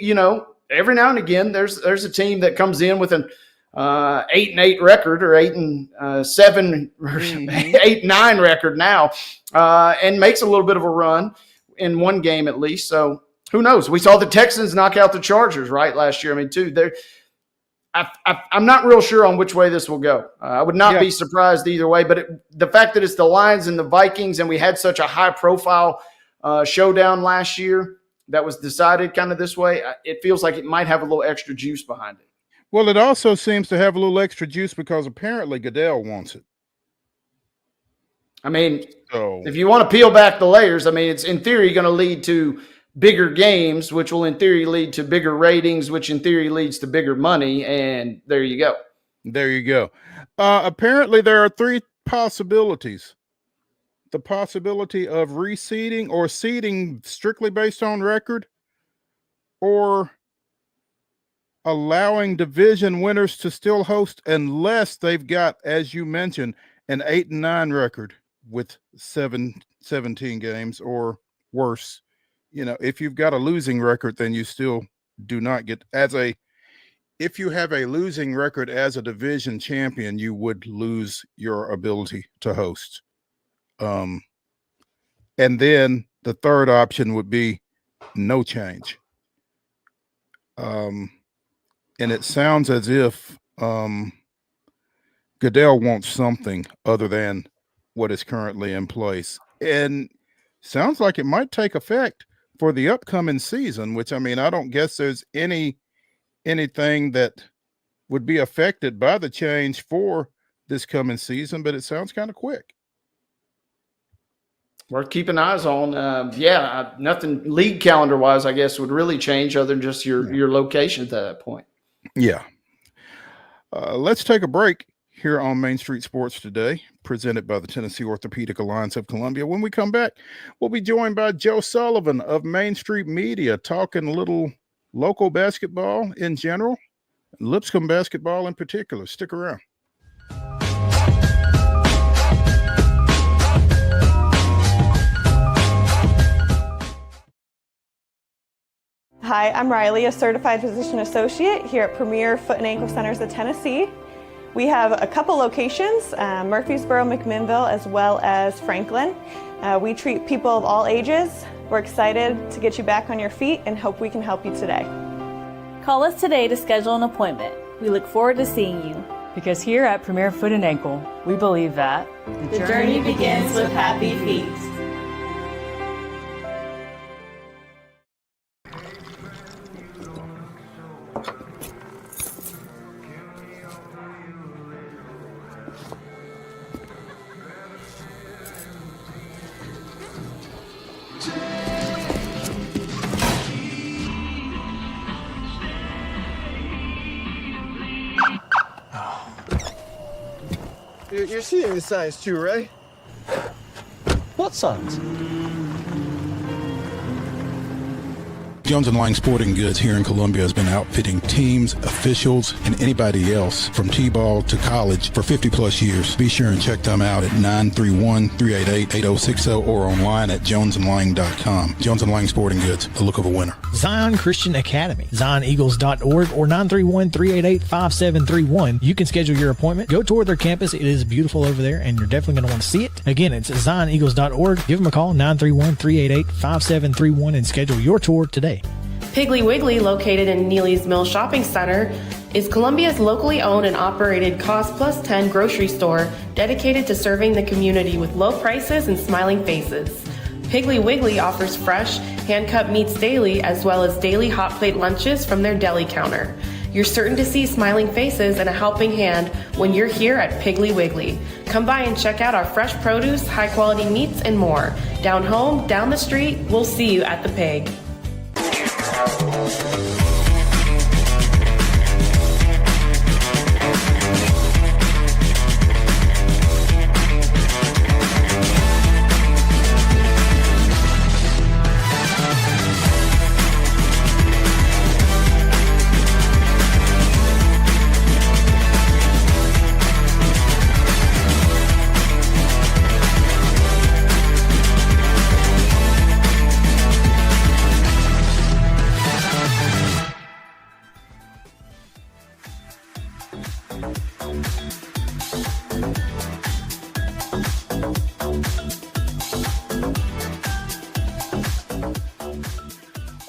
every now and again, there's a team that comes in with an 8-8 record, or 8-7, or 8-9 record now, and makes a little bit of a run in one game at least. So who knows? We saw the Texans knock out the Chargers, right, last year. I'm not real sure on which way this will go. I would not be surprised either way, but the fact that it's the Lions and the Vikings, and we had such a high-profile showdown last year that was decided kind of this way, it feels like it might have a little extra juice behind it. Well, it also seems to have a little extra juice because apparently Goodell wants it. If you want to peel back the layers, it's in theory going to lead to bigger games, which will in theory lead to bigger ratings, which in theory leads to bigger money. And there you go. There you go. Apparently there are three possibilities. The possibility of reseeding or seeding strictly based on record, or allowing division winners to still host unless they've got, as you mentioned, an 8-9 record with 17 games or worse. If you've got a losing record, then you still do not get if you have a losing record as a division champion, you would lose your ability to host. And then the third option would be no change. And it sounds as if Goodell wants something other than what is currently in place. And sounds like it might take effect for the upcoming season, which, I don't guess there's anything that would be affected by the change for this coming season, but it sounds kind of quick. Worth keeping eyes on. Nothing league calendar wise, I guess, would really change other than just your location at that point. Yeah. Let's take a break here on Main Street Sports Today, presented by the Tennessee Orthopedic Alliance of Columbia. When we come back, we'll be joined by Joe Sullivan of Main Street Media, talking a little local basketball in general, Lipscomb basketball in particular. Stick around. Hi, I'm Riley, a certified physician associate here at Premier Foot and Ankle Centers of Tennessee. We have a couple locations, Murfreesboro, McMinnville, as well as Franklin. We treat people of all ages. We're excited to get you back on your feet and hope we can help you today. Call us today to schedule an appointment. We look forward to seeing you. Because here at Premier Foot and Ankle, we believe that the journey begins with happy feet. You're seeing the signs too, right? What signs? Jones & Lang Sporting Goods here in Columbia has been outfitting teams, officials, and anybody else from T-ball to college for 50 plus years. Be sure and check them out at 931-388-8060 or online at jonesandlang.com. Jones & Lang Sporting Goods, the look of a winner. Zion Christian Academy, zioneagles.org or 931-388-5731. You can schedule your appointment. Go tour their campus. It is beautiful over there, and you're definitely going to want to see it. Again, it's zioneagles.org. Give them a call, 931-388-5731, and schedule your tour today. Piggly Wiggly, located in Neely's Mill Shopping Center, is Columbia's locally owned and operated Cost Plus 10 grocery store dedicated to serving the community with low prices and smiling faces. Piggly Wiggly offers fresh, hand-cut meats daily, as well as daily hot plate lunches from their deli counter. You're certain to see smiling faces and a helping hand when you're here at Piggly Wiggly. Come by and check out our fresh produce, high-quality meats, and more. Down home, down the street, we'll see you at the Pig.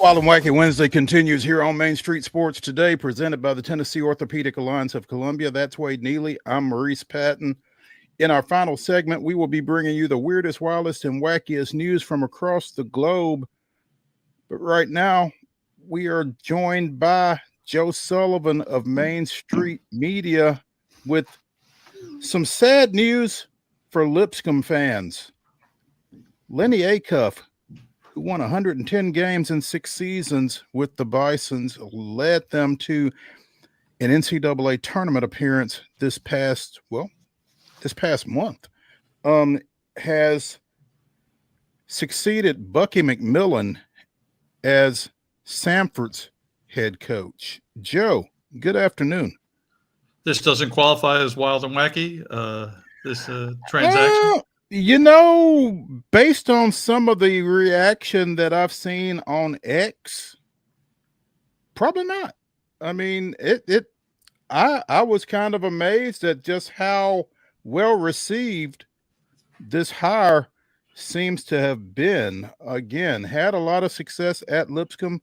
Wild and Wacky Wednesday continues here on Main Street Sports Today, presented by the Tennessee Orthopedic Alliance of Columbia. That's Wade Neely. I'm Maurice Patton. In our final segment, we will be bringing you the weirdest, wildest, and wackiest news from across the globe. But right now, we are joined by Joe Sullivan of Main Street Media with some sad news for Lipscomb fans. Lenny Acuff, who won 110 games in 6 seasons with the Bisons, led them to an NCAA tournament appearance this past month, has succeeded Bucky McMillan as Samford's head coach. Joe, good afternoon. This doesn't qualify as wild and wacky, this transaction? Based on some of the reaction that I've seen on X, probably not. I mean, I was kind of amazed at just how well received this hire seems to have been. Again, had a lot of success at Lipscomb,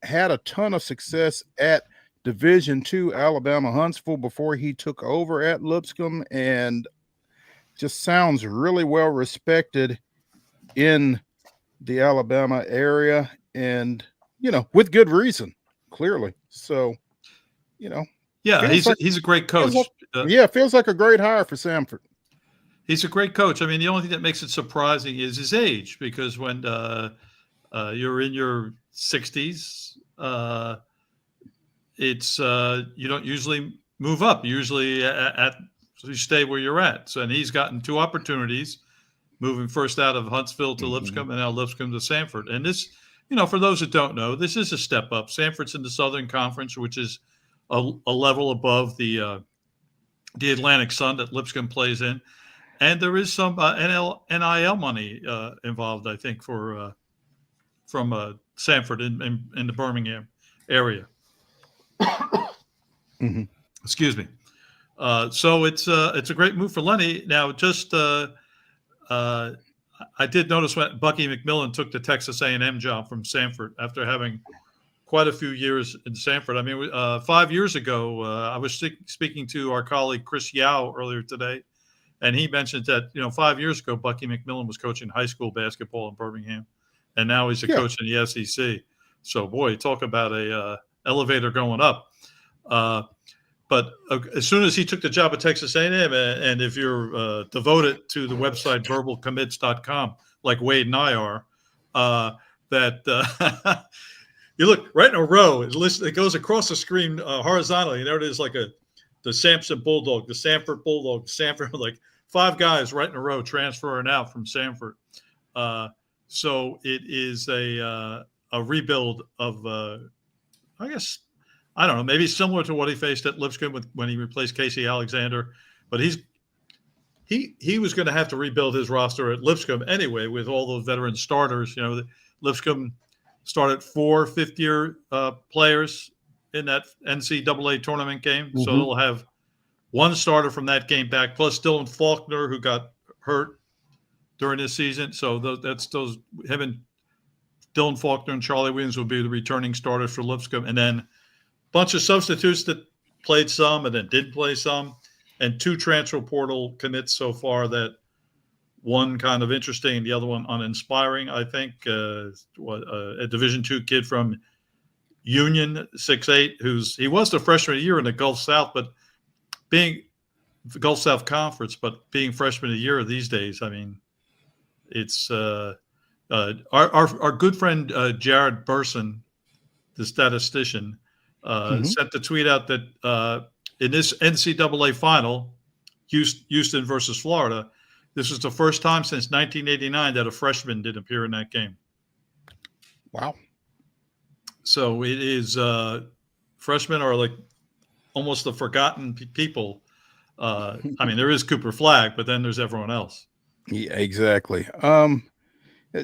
had a ton of success at Division II Alabama Huntsville before he took over at Lipscomb, and just sounds really well respected in the Alabama area, and with good reason, clearly. So, yeah, he's a great coach. Feels like a great hire for Samford. He's a great coach. I mean, the only thing that makes it surprising is his age, because when you're in your 60s, it's you don't usually move up. Usually you stay where you're at. So, and he's gotten 2 opportunities, moving first out of Huntsville to Lipscomb and now Lipscomb to Samford. And this for those that don't know, this is a step up. Sanford's in the Southern Conference, which is a level above the Atlantic Sun that Lipscomb plays in, and there is some NIL money involved, I think, from Sanford in the Birmingham area. Mm-hmm. Excuse me. So it's a great move for Lenny. Now, just I did notice when Bucky McMillan took the Texas A&M job from Sanford after having quite a few years in Sanford. I mean, 5 years ago, I was speaking to our colleague Chris Yao earlier today, and he mentioned that 5 years ago, Bucky McMillan was coaching high school basketball in Birmingham, and now he's a coach in the SEC. So, boy, talk about a elevator going up. But as soon as he took the job at Texas A&M, and if you're devoted to the website verbalcommits.com, like Wade and I are, you look right in a row. It goes across the screen horizontally. And there it is, like the Samson Bulldog, the Sanford Bulldog, the Sanford, like 5 guys right in a row transferring out from Sanford. So it is a rebuild of, I guess, I don't know, maybe similar to what he faced at Lipscomb when he replaced Casey Alexander. But he was going to have to rebuild his roster at Lipscomb anyway with all those veteran starters. Lipscomb started 4 fifth-year players in that NCAA tournament game. Mm-hmm. So they'll have 1 starter from that game back, plus Dylan Faulkner, who got hurt during this season. So him and Dylan Faulkner and Charlie Williams will be the returning starters for Lipscomb. And then bunch of substitutes that played some and then didn't play some, and 2 transfer portal commits so far, that one kind of interesting, the other one uninspiring, I think. A Division II kid from Union, 6'8", he was the freshman of the year in the Gulf South, but being the Gulf South Conference, but being freshman of the year these days, I mean, it's our good friend Jared Burson, the statistician, sent the tweet out that in this NCAA final, Houston versus Florida, this was the first time since 1989 that a freshman didn't appear in that game. Wow. So it is freshmen are like almost the forgotten people. I mean, there is Cooper Flagg, but then there's everyone else. Yeah, exactly.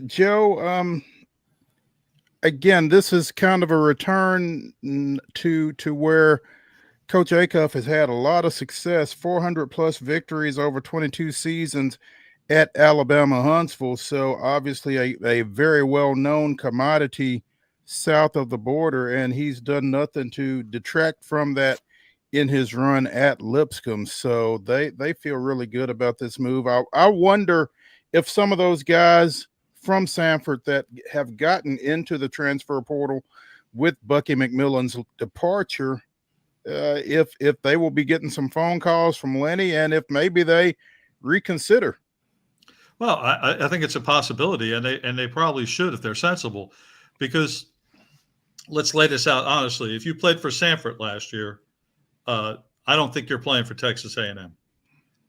Joe, again, this is kind of a return to where Coach Acuff has had a lot of success, 400-plus victories over 22 seasons at Alabama Huntsville. So obviously a very well-known commodity south of the border, and he's done nothing to detract from that in his run at Lipscomb. So they feel really good about this move. I wonder if some of those guys from Sanford that have gotten into the transfer portal with Bucky McMillan's departure, if they will be getting some phone calls from Lenny, and if maybe they reconsider. Well, I think it's a possibility, and they probably should if they're sensible, because let's lay this out honestly. If you played for Sanford last year, I don't think you're playing for Texas A&M.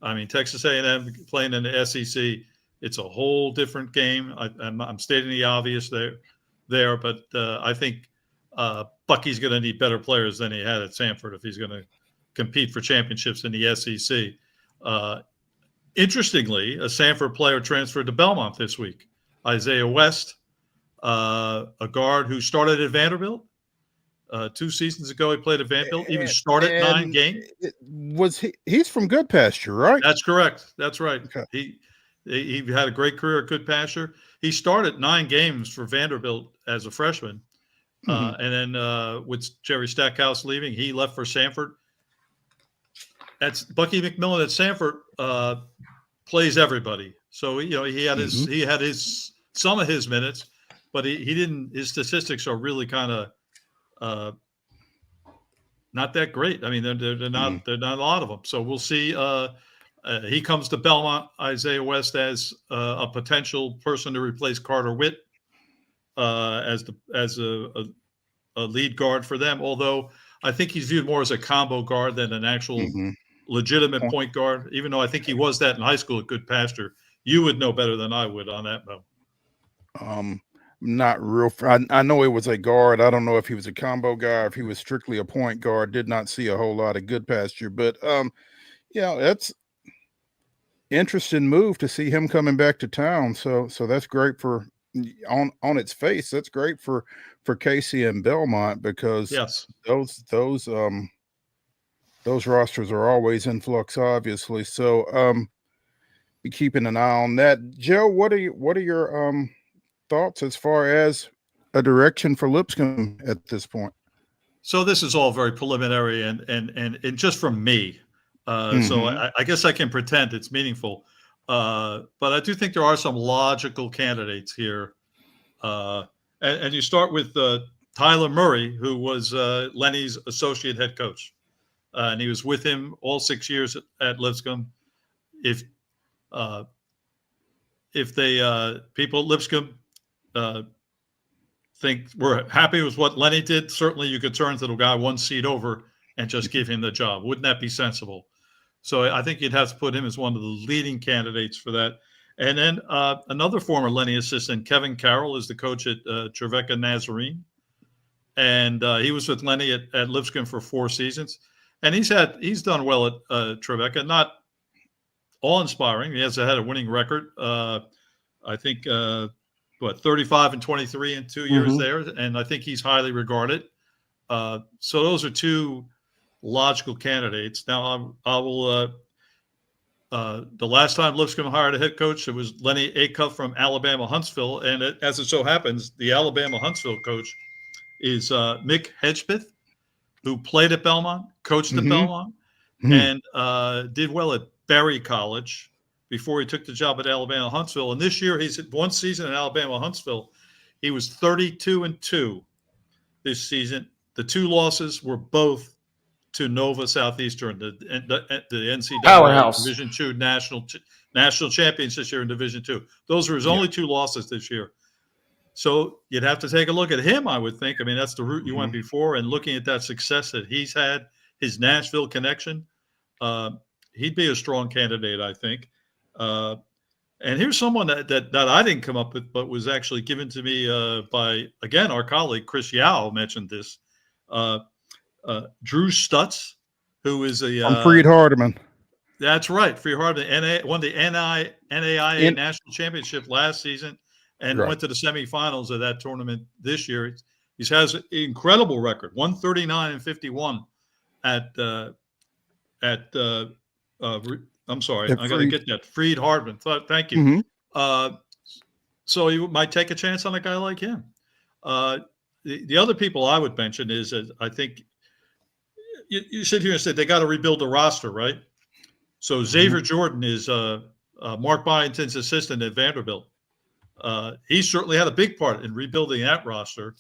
I mean, Texas A&M playing in the SEC, it's a whole different game. I'm stating the obvious there, but I think Bucky's going to need better players than he had at Sanford if he's going to compete for championships in the SEC. Interestingly, a Sanford player transferred to Belmont this week, Isaiah West, a guard who started at Vanderbilt. 2 seasons ago, he played at Vanderbilt. Even started 9 games. He's from Good Pasture, right? That's correct. That's right. Okay. He had a great career at Good Pasture. He started 9 games for Vanderbilt as a freshman. And then with Jerry Stackhouse leaving, he left for Sanford. That's Bucky McMillan at Sanford plays everybody. So, he had his some of his minutes, but he didn't. His statistics are really kind of not that great. I mean, they're not a lot of them. So we'll see. He comes to Belmont, Isaiah West, as a potential person to replace Carter Witt as a lead guard for them. Although I think he's viewed more as a combo guard than an actual legitimate point guard, even though I think he was that in high school at Good Pasture. You would know better than I would on that, Mo. not real. I know he was a guard. I don't know if he was a combo guy or if he was strictly a point guard. Did not see a whole lot of good pasture, but yeah, that's interesting move to see him coming back to town. So that's great for on its face. That's great for Casey and Belmont because Yes, those rosters are always in flux, obviously. So be keeping an eye on that. Joe, what are your thoughts as far as a direction for Lipscomb at this point? so this is all very preliminary and just from me. So I guess I can pretend it's meaningful. But I do think there are some logical candidates here. And you start with Tyler Murray, who was Lenny's associate head coach. And he was with him all 6 years at Lipscomb. If they people at Lipscomb think we're happy with what Lenny did, certainly you could turn to the guy one seat over and just give him the job. Wouldn't that be sensible? So I think you'd have to put him as one of the leading candidates for that. And then another former Lenny assistant, Kevin Carroll, is the coach at Trevecca Nazarene. And he was with Lenny at Lipscomb for 4 seasons. And he's done well at Trevecca, not awe-inspiring. He has had a winning record. I think 35-23 in 2 years there, and I think he's highly regarded. So those are two logical candidates. Now I will. The last time Lipscomb hired a head coach, it was Lenny Acuff from Alabama Huntsville, and as it so happens, the Alabama Huntsville coach is Mick Hedgepeth, who played at Belmont, coached at Belmont, and did well at Berry College before he took the job at Alabama Huntsville. And this year, he's at one season at Alabama Huntsville. He was 32-2 this season. The 2 losses were both to Nova Southeastern, the NCAA Powerhouse. Division II national champions this year in Division II. Those were his only 2 losses this year. So you'd have to take a look at him, I would think. I mean, that's the route you went before, and looking at that success that he's had, his Nashville connection, he'd be a strong candidate, I think. And here's someone that I didn't come up with, but was actually given to me by, again, our colleague Chris Yao mentioned this. Drew Stutz, who is from Freed Hardeman. That's right, Freed Hardeman. Won the NAIA national championship last season, and went to the semifinals of that tournament this year. He has an incredible record, 139-51 I'm sorry, I got to get that. Freed Hardeman. Thank you. So you might take a chance on a guy like him. The other people I would mention is I think you sit here and say they got to rebuild the roster, right? So Xavier Jordan is Mark Byington's assistant at Vanderbilt. He certainly had a big part in rebuilding that roster.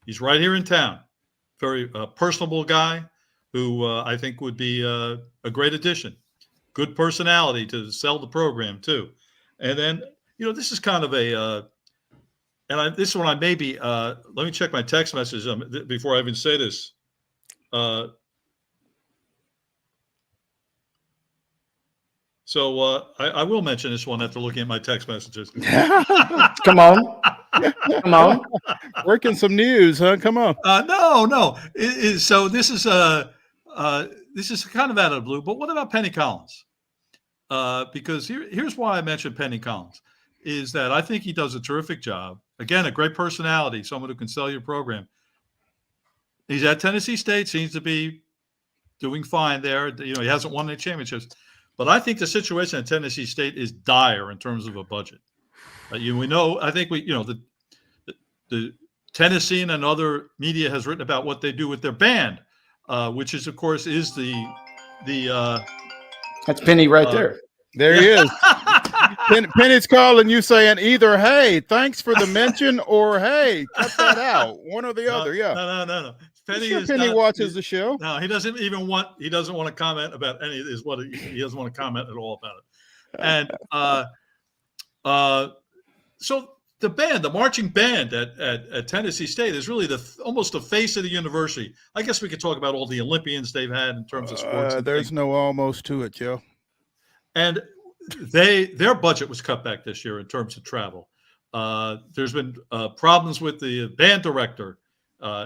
He's right here in town. Very personable guy who I think would be a great addition. Good personality to sell the program too. And then, this is kind of this one I maybe, let me check my text message before I even say this. So I will mention this one after looking at my text messages. Come on. Working some news, huh? Come on. No. So this is kind of out of the blue, but what about Penny Collins? Because here's why I mentioned Penny Collins, is that I think he does a terrific job. Again, a great personality, someone who can sell your program. He's at Tennessee State, seems to be doing fine there. He hasn't won any championships. But I think the situation at Tennessee State is dire in terms of a budget. The Tennessean and other media has written about what they do with their band, which is, of course, is the that's Penny right there. There he is. Penny's calling you saying either, hey, thanks for the mention, or hey, cut that out. One or the other. Yeah. No. Penny watches the show. No, he doesn't want to comment about any of this. He doesn't want to comment at all about it. And so the marching band at Tennessee State is really almost the face of the university. I guess we could talk about all the Olympians they've had in terms of sports. There's no almost to it, Joe. And their budget was cut back this year in terms of travel. There's been problems with the band director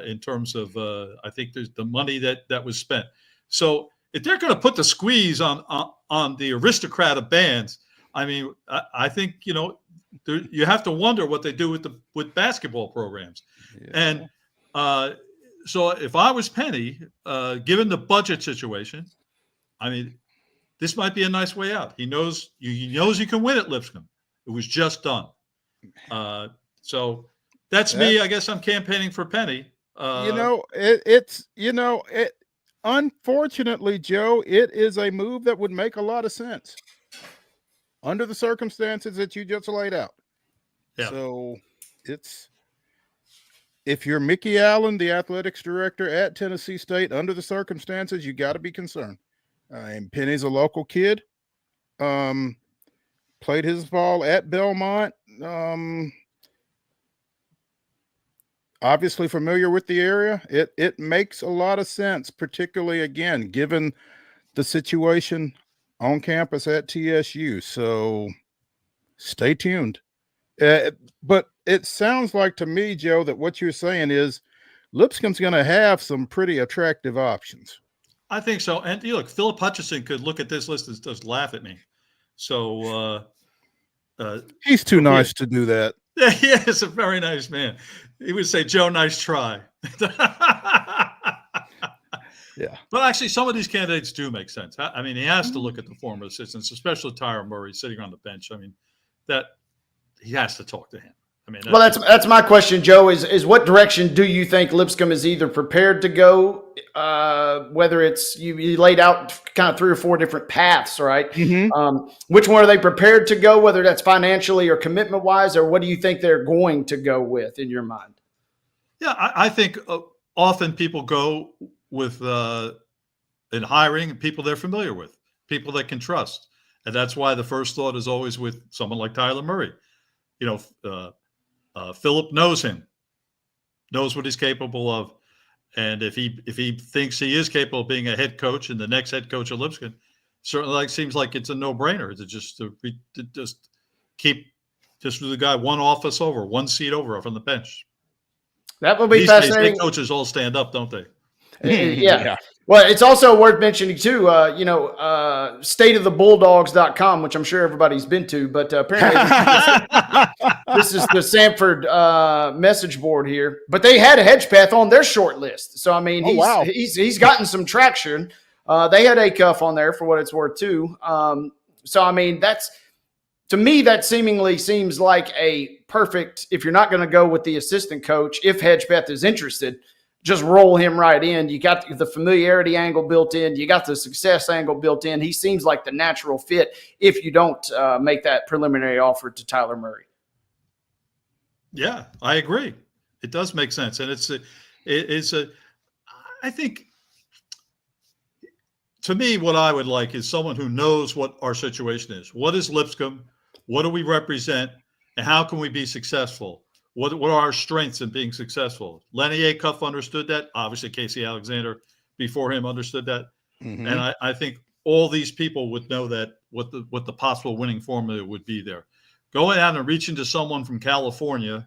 in terms of I think there's the money that was spent. So if they're going to put the squeeze on the aristocrat of bands, I mean, I think you have to wonder what they do with basketball programs. And so if I was Penny, given the budget situation, I mean, this might be a nice way out. He knows you can win at Lipscomb. It was just done. So that's me. I guess I'm campaigning for Penny. Unfortunately, Joe, it is a move that would make a lot of sense under the circumstances that you just laid out. Yeah. So if you're Mickey Allen, the athletics director at Tennessee State, under the circumstances, you got to be concerned. And Penny's a local kid. Played his ball at Belmont. Obviously familiar with the area. It makes a lot of sense, particularly, again, given the situation on campus at TSU. So stay tuned. But it sounds like to me, Joe, that what you're saying is Lipscomb's going to have some pretty attractive options. I think so. And look, Philip Hutchison could look at this list and just laugh at me. So he's too nice to do that. Yeah, he is a very nice man. He would say, Joe, nice try. Yeah. But actually, some of these candidates do make sense. I mean, he has to look at the former assistants, especially Tyler Murray sitting on the bench. I mean, that he has to talk to him. I mean, that's my question, Joe, is what direction do you think Lipscomb is either prepared to go, whether it's you laid out kind of 3 or 4 different paths, right? Mm-hmm. Which one are they prepared to go, whether that's financially or commitment wise, or what do you think they're going to go with in your mind? Yeah, I think often people go with in hiring people they're familiar with, people they can trust. And that's why the first thought is always with someone like Tyler Murray. Philip knows him, knows what he's capable of. And if he thinks he is capable of being a head coach and the next head coach of Lipscomb, certainly seems like it's a no-brainer to just keep the guy one office over, one seat over from the bench. That will be These fascinating. Days, coaches all stand up, don't they? Yeah. Well, it's also worth mentioning too, stateofthebulldogs.com, which I'm sure everybody's been to, but apparently this is the Sanford message board here. But they had a Hedgepath on their short list. So, I mean, he's gotten some traction. They had Acuff on there for what it's worth too. So, I mean, to me, that seemingly seems like a perfect, if you're not going to go with the assistant coach, if Hedgepath is interested, just roll him right in. You got the familiarity angle built in. You got the success angle built in. He seems like the natural fit if you don't make that preliminary offer to Tyler Murray. Yeah, I agree. It does make sense. And I think, to me, what I would like is someone who knows what our situation is. What is Lipscomb? What do we represent? And how can we be successful? What are our strengths in being successful? Lenny Acuff understood that. Obviously, Casey Alexander before him understood that. Mm-hmm. And I think all these people would know that what the possible winning formula would be there. Going out and reaching to someone from California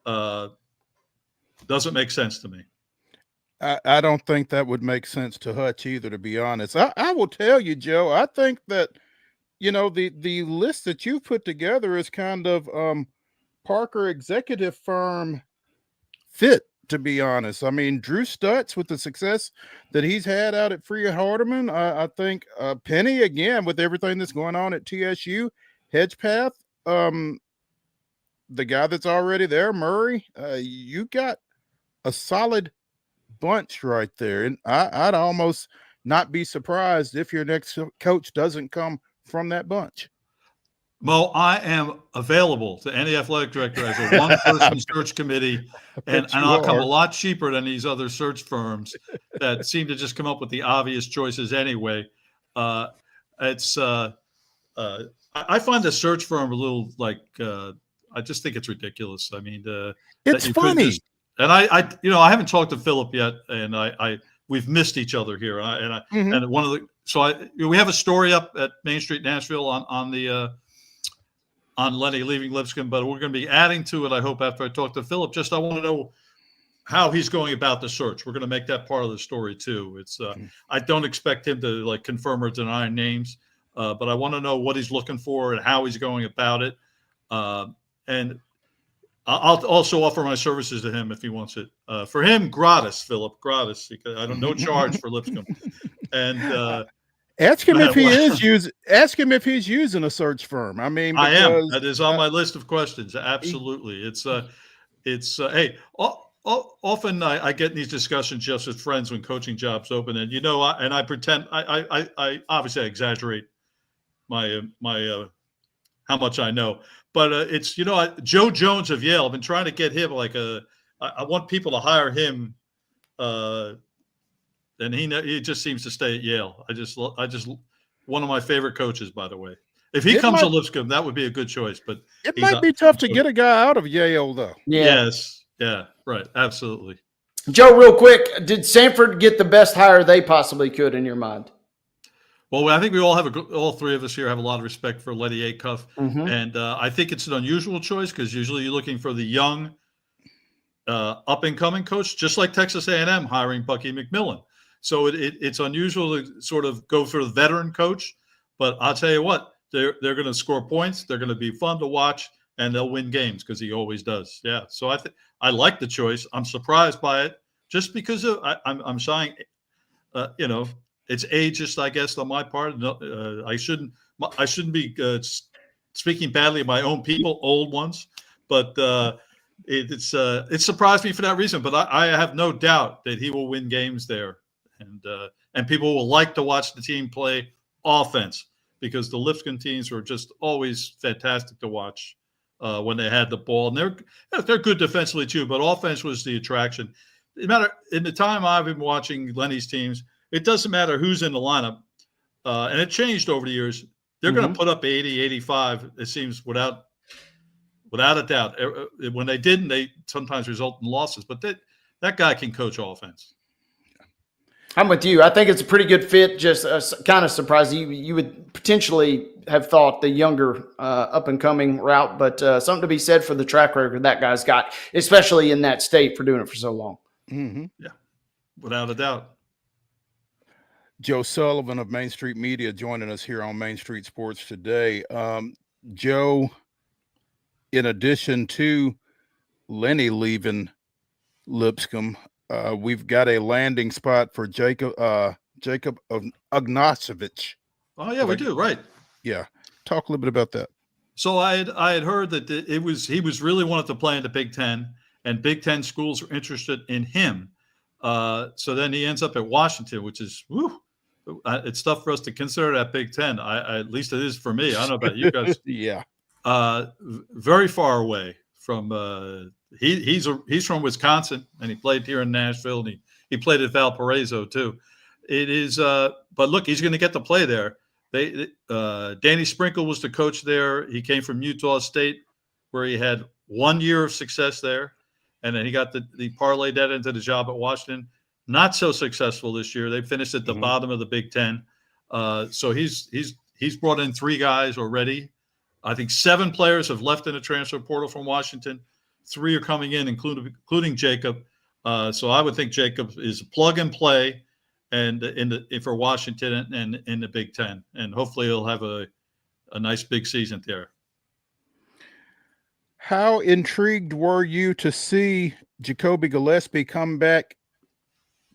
doesn't make sense to me. I don't think that would make sense to Hutch either, to be honest. I will tell you, Joe, I think that, the list that you put together is kind of Parker executive firm fit, to be honest. I mean, Drew Stutz, with the success that he's had out at Freya Hardeman, I think Penny, again, with everything that's going on at TSU, Hedgepath, the guy that's already there, Murray, you got a solid bunch right there. And I'd almost not be surprised if your next coach doesn't come from that bunch. Mo, I am available to any athletic director as a one-person search committee, and I'll come a lot cheaper than these other search firms that seem to just come up with the obvious choices anyway. I find the search firm a little like I just think it's ridiculous. I mean, it's funny. And I haven't talked to Philip yet, and we've missed each other here. And one of the we have a story up at Main Street Nashville on on Lenny leaving Lipscomb, but we're going to be adding to it, I hope, after I talk to Philip. Just I want to know how he's going about the search. We're going to make that part of the story too. It's I don't expect him to like confirm or deny names, but I want to know what he's looking for and how he's going about it. And I'll also offer my services to him if he wants it. For him, gratis, Philip, gratis. I don't no charge for Lipscomb. And ask him if he is using. Ask him if he's using a search firm. I mean, I am. That is on my list of questions. Absolutely. It's hey. Often I get in these discussions just with friends when coaching jobs open, and I pretend I obviously exaggerate my how much I know, but it's Joe Jones of Yale. I've been trying to get him I want people to hire him, and he just seems to stay at Yale. I just one of my favorite coaches, by the way. If he comes to Lipscomb, that would be a good choice. But it might be tough to get a guy out of Yale, though. Yeah. Yes. Yeah, right. Absolutely. Joe, real quick, did Sanford get the best hire they possibly could in your mind? Well, I think we all three of us here have a lot of respect for Lenny Acuff, and I think it's an unusual choice because usually you're looking for the young, up-and-coming coach, just like Texas A&M hiring Bucky McMillan. So it's unusual to sort of go for the veteran coach, but I'll tell you what, they're going to score points. They're going to be fun to watch, and they'll win games because he always does. Yeah, so I like the choice. I'm surprised by it just because I'm shying. It's ageist, I guess, on my part. I shouldn't be speaking badly of my own people, old ones, but it surprised me for that reason. But I have no doubt that he will win games there, and people will like to watch the team play offense because the Lipscomb teams were just always fantastic to watch. When they had the ball, and they're good defensively too, but offense was the attraction. In the time I've been watching Lenny's teams, it doesn't matter who's in the lineup, and it changed over the years. They're going to put up 80, 85, it seems, without a doubt. When they didn't, they sometimes result in losses, but that guy can coach offense. I'm with you. I think it's a pretty good fit. Just kind of surprised you would potentially have thought the younger up-and-coming route, but something to be said for the track record that guy's got, especially in that state for doing it for so long. Mm-hmm. Yeah, without a doubt. Joe Sullivan of Main Street Media joining us here on Main Street Sports today. Joe, in addition to Lenny leaving Lipscomb, we've got a landing spot for Jacob Ognosovich. Oh yeah, we do, right? Yeah, talk a little bit about that. So I had heard that he was really wanted to play in the Big Ten, and Big Ten schools were interested in him. So then he ends up at Washington, which is it's tough for us to consider that Big Ten. At least it is for me. I don't know about you guys. Yeah, very far away from. He's from Wisconsin, and he played here in Nashville, and he played at Valparaiso too. It is, but look, he's going to get to play there. Danny Sprinkle was the coach there. He came from Utah State, where he had 1 year of success there, and then he got the parlayed that into the job at Washington. Not so successful this year. They finished at the bottom of the Big Ten. So he's brought in 3 guys already. I think 7 players have left in the transfer portal from Washington. 3 are coming in, including Jacob. So I would think Jacob is plug and play, and for Washington and in the Big Ten, and hopefully he'll have a nice big season there. How intrigued were you to see Jacoby Gillespie come back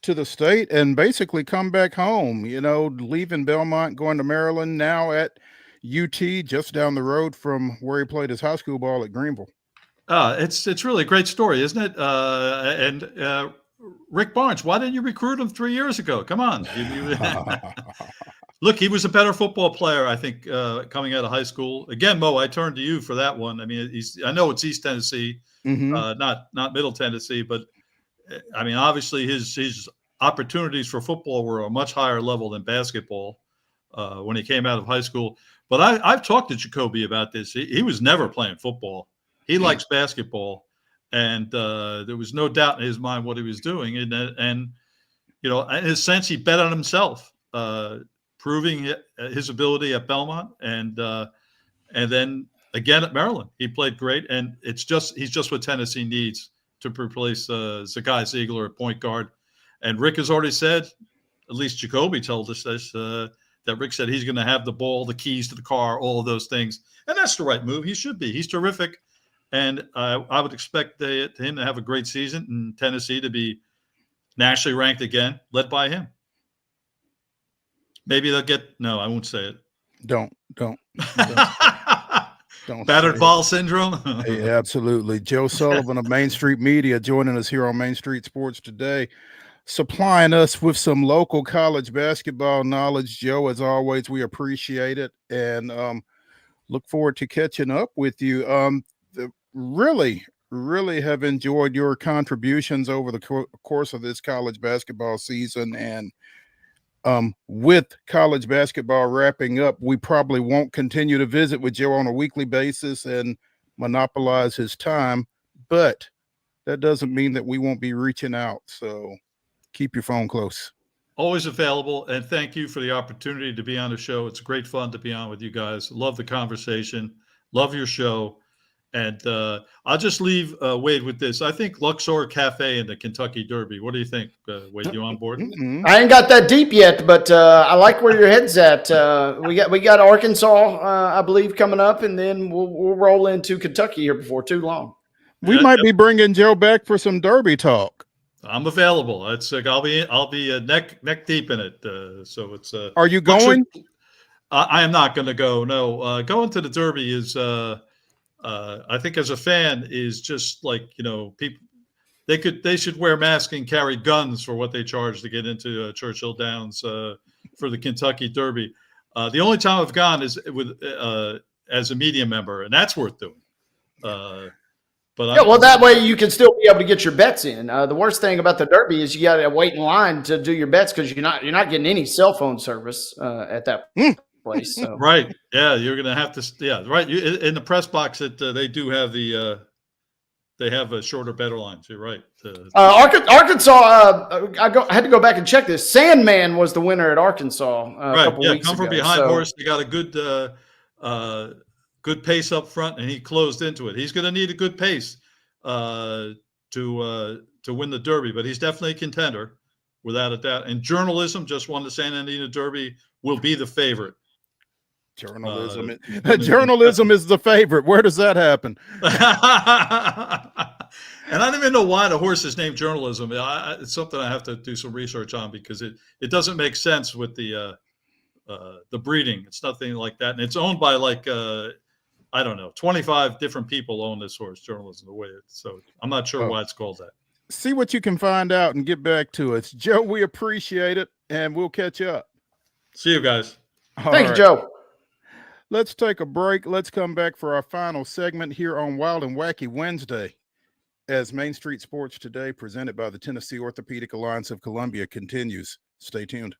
to the state and basically come back home? Leaving Belmont, going to Maryland, now at UT, just down the road from where he played his high school ball at Greenville. It's really a great story, isn't it? And Rick Barnes, why didn't you recruit him 3 years ago? Come on. Look, he was a better football player, I think, coming out of high school. Again, Mo, I turn to you for that one. I mean, I know it's East Tennessee, not Middle Tennessee, but I mean, obviously his opportunities for football were a much higher level than basketball when he came out of high school. But I've talked to Jacoby about this. He was never playing football. He likes basketball, and there was no doubt in his mind what he was doing. And in a sense, he bet on himself, proving his ability at Belmont, and then again at Maryland. He played great, and he's just what Tennessee needs to replace Zakai Ziegler at point guard. And Rick has already said, at least Jacoby told us this, that Rick said he's going to have the ball, the keys to the car, all of those things. And that's the right move. He should be. He's terrific. And I would expect him to have a great season and Tennessee to be nationally ranked again, led by him. Maybe they'll no, I won't say it. Don't. Battered ball syndrome. Hey, absolutely. Joe Sullivan of Main Street Media joining us here on Main Street Sports today, supplying us with some local college basketball knowledge. Joe, as always, we appreciate it and look forward to catching up with you. Really have enjoyed your contributions over the course of this college basketball season. And with college basketball wrapping up, we probably won't continue to visit with Joe on a weekly basis and monopolize his time, but that doesn't mean that we won't be reaching out. So keep your phone close. Always available. And thank you for the opportunity to be on the show. It's great fun to be on with you guys. Love the conversation. Love your show. And I'll just leave Wade with this. I think Luxor Cafe in the Kentucky Derby. What do you think, Wade? You on board? I ain't got that deep yet, but I like where your head's at. We got Arkansas, I believe, coming up, and then we'll roll into Kentucky here before too long. We might be bringing Joe back for some Derby talk. I'm available. It's I'll be neck deep in it. So it's. Are you going? I am not going to go. No, going to the Derby is. I think as a fan is just like, people, they should wear masks and carry guns for what they charge to get into Churchill Downs for the Kentucky Derby. The only time I've gone is with as a media member, and that's worth doing. Well, that way you can still be able to get your bets in. The worst thing about the Derby is you got to wait in line to do your bets because you're not getting any cell phone service at that place. So. Right. Yeah, you're going to have to. Yeah, right. In the press box, they do have they have shorter, better lines. You're right. Arkansas. I had to go back and check this. Sandman was the winner at Arkansas a couple weeks ago. Come from behind horse. They got a good pace up front, and he closed into it. He's going to need a good pace to win the Derby, but he's definitely a contender without a doubt. And Journalism just won the San Antonio Derby. Will be the favorite. Journalism is the favorite. Where does that happen? And I don't even know why the horse is named Journalism. It's something I have to do some research on because it doesn't make sense with the breeding. It's nothing like that, and it's owned by I don't know, 25 different people own this horse, Journalism. So I'm not sure why it's called that. See what you can find out and get back to us, Joe. We appreciate it, and we'll catch up. See you guys. Thank you, Joe. Let's take a break. Let's come back for our final segment here on Wild and Wacky Wednesday as Main Street Sports Today, presented by the Tennessee Orthopedic Alliance of Columbia, continues. Stay tuned.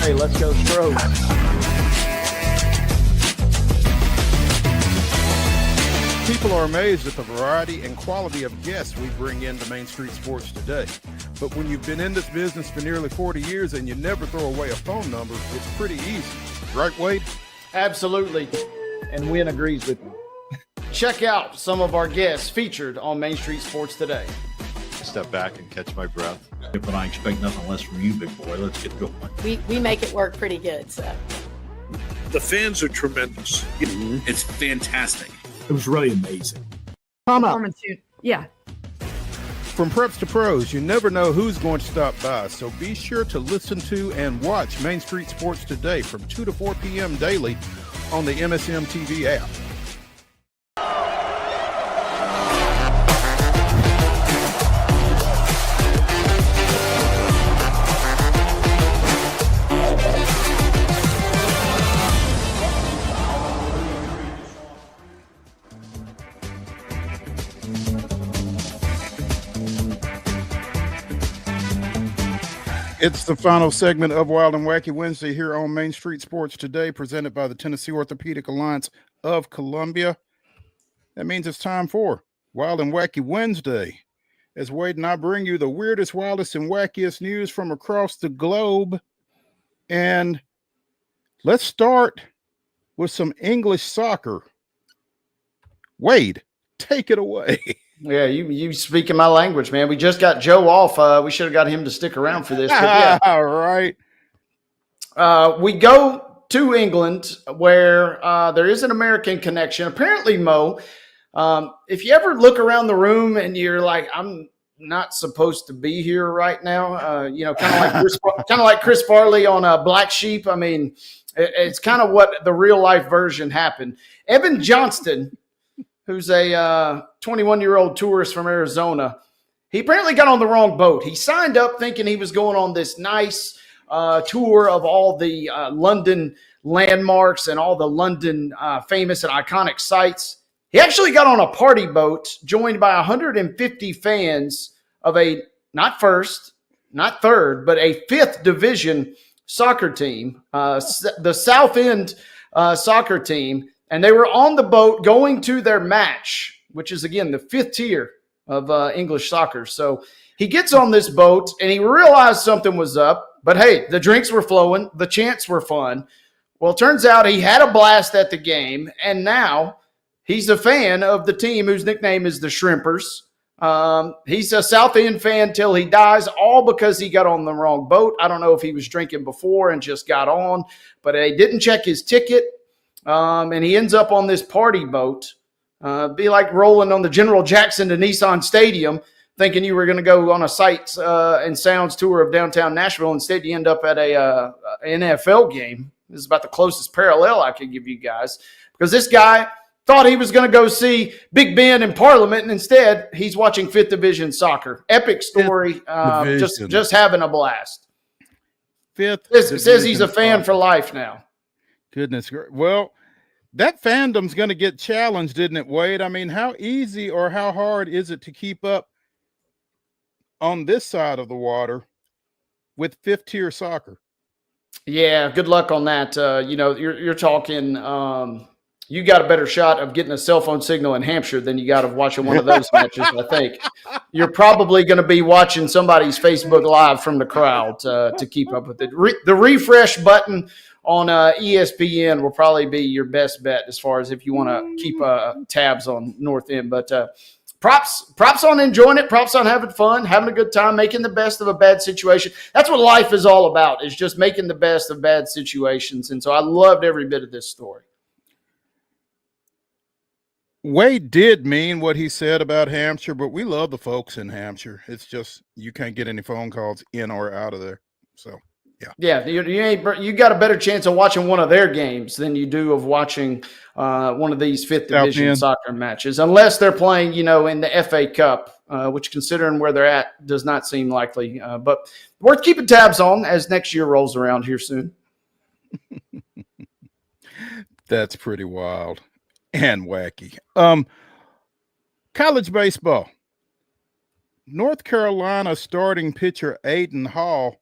Hey, let's go Stros. People are amazed at the variety and quality of guests we bring into Main Street Sports Today. But when you've been in this business for nearly 40 years and you never throw away a phone number, it's pretty easy. Right, Wade? Absolutely. And Wynn agrees with me. Check out some of our guests featured on Main Street Sports Today. Step back and catch my breath. But I expect nothing less from you, big boy. Let's get going. We make it work pretty good. So the fans are tremendous. It's fantastic. It was really amazing. Yeah. From preps to pros, you never know who's going to stop by, so be sure to listen to and watch Main Street Sports Today from 2 to 4 p.m. daily on the MSM TV app. It's the final segment of Wild and Wacky Wednesday here on Main Street Sports Today, presented by the Tennessee Orthopedic Alliance of Columbia. That means it's time for Wild and Wacky Wednesday, as Wade and I bring you the weirdest, wildest, and wackiest news from across the globe. And let's start with some English soccer. Wade, take it away. Yeah, you speaking my language, man. We just got Joe off. We should have got him to stick around for this. But yeah. All right. We go to England, where there is an American connection. Apparently, Mo, if you ever look around the room and you're like, I'm not supposed to be here right now, kind of like Chris Farley on Black Sheep. I mean, it's kind of what the real life version happened. Evan Johnston, who's a 21-year-old tourist from Arizona, he apparently got on the wrong boat. He signed up thinking he was going on this nice tour of all the London landmarks and all the London famous and iconic sites. He actually got on a party boat joined by 150 fans of a not first, not third, but a fifth division soccer team, the South End soccer team. And they were on the boat going to their match, which is, again, the fifth tier of English soccer. So he gets on this boat and he realized something was up. But, hey, the drinks were flowing. The chants were fun. Well, it turns out he had a blast at the game. And now he's a fan of the team whose nickname is the Shrimpers. He's a South End fan till he dies, all because he got on the wrong boat. I don't know if he was drinking before and just got on, but he didn't check his ticket. And he ends up on this party boat. Be like rolling on the General Jackson to Nissan Stadium, thinking you were going to go on a sights and sounds tour of downtown Nashville. Instead, you end up at a NFL game. This is about the closest parallel I could give you guys, because this guy thought he was going to go see Big Ben in Parliament, and instead he's watching Fifth Division soccer. Epic story. Just having a blast. Fifth says he's a fan for life now. Goodness. Well, that fandom's going to get challenged, didn't it, Wade? I mean, how easy or how hard is it to keep up on this side of the water with fifth tier soccer? Yeah, good luck on that. You're talking you got a better shot of getting a cell phone signal in Hampshire than you got of watching one of those matches, I think. You're probably going to be watching somebody's Facebook Live from the crowd to keep up with it. The refresh button on ESPN will probably be your best bet as far as if you want to keep tabs on North End. But props on enjoying it, props on having fun, having a good time, making the best of a bad situation. That's what life is all about, is just making the best of bad situations. And so I loved every bit of this story. Wade did mean what he said about Hampshire, but we love the folks in Hampshire. It's just you can't get any phone calls in or out of there. So, yeah. You got a better chance of watching one of their games than you do of watching one of these fifth division soccer matches, unless they're playing, in the FA Cup, which, considering where they're at, does not seem likely. But worth keeping tabs on as next year rolls around here soon. That's pretty wild and wacky. College baseball. North Carolina starting pitcher Aiden Hall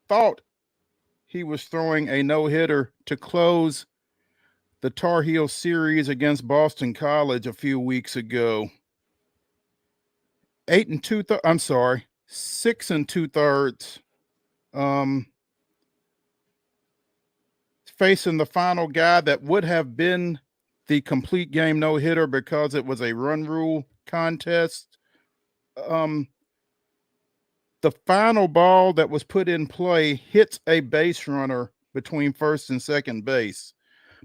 thought he was throwing a no-hitter to close the Tar Heel series against Boston College a few weeks ago. 6 2/3. Facing the final guy that would have been the complete game no-hitter because it was a run rule contest. The final ball that was put in play hits a base runner between first and second base.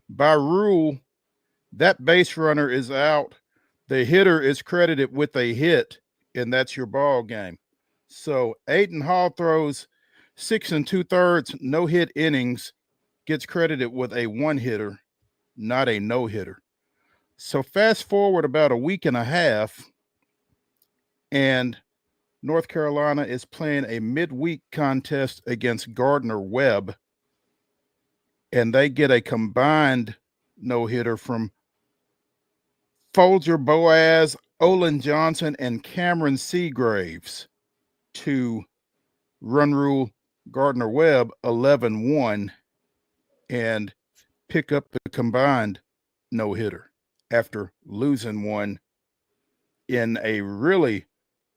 By rule, that base runner is out. The hitter is credited with a hit, and that's your ball game. So Aiden Hall throws 6 2/3 no-hit innings, gets credited with a one-hitter, not a no-hitter. So fast forward about a week and a half, and North Carolina is playing a midweek contest against Gardner-Webb, and they get a combined no-hitter from Folger Boaz, Olin Johnson, and Cameron Seagraves to run rule Gardner-Webb 11-1 and pick up the combined no-hitter after losing one in a really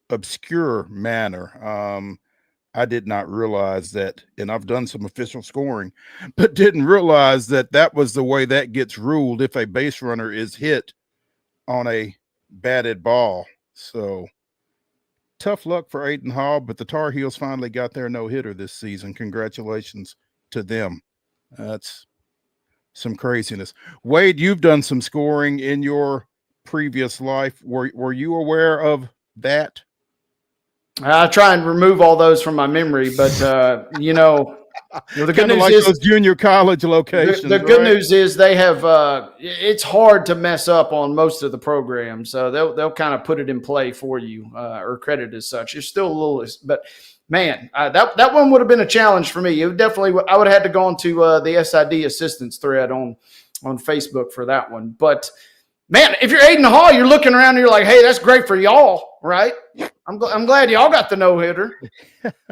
obscure manner. I did not realize that, and I've done some official scoring, but didn't realize that that was the way that gets ruled if a base runner is hit on a batted ball. So tough luck for Aiden Hall, but the Tar Heels finally got their no-hitter this season. Congratulations to them. That's some craziness. Wade, you've done some scoring in your previous life. Were you aware of that? I try and remove all those from my memory, but the good news like is those junior college locations. The good news is they have. It's hard to mess up on most of the programs, so they'll kind of put it in play for you or credit as such. It's still a little, but man, that one would have been a challenge for me. It would definitely. I would have had to go into the SID assistance thread on Facebook for that one. But man, if you're Aiden Hall, you're looking around and you're like, hey, that's great for y'all, right? I'm glad y'all got the no-hitter.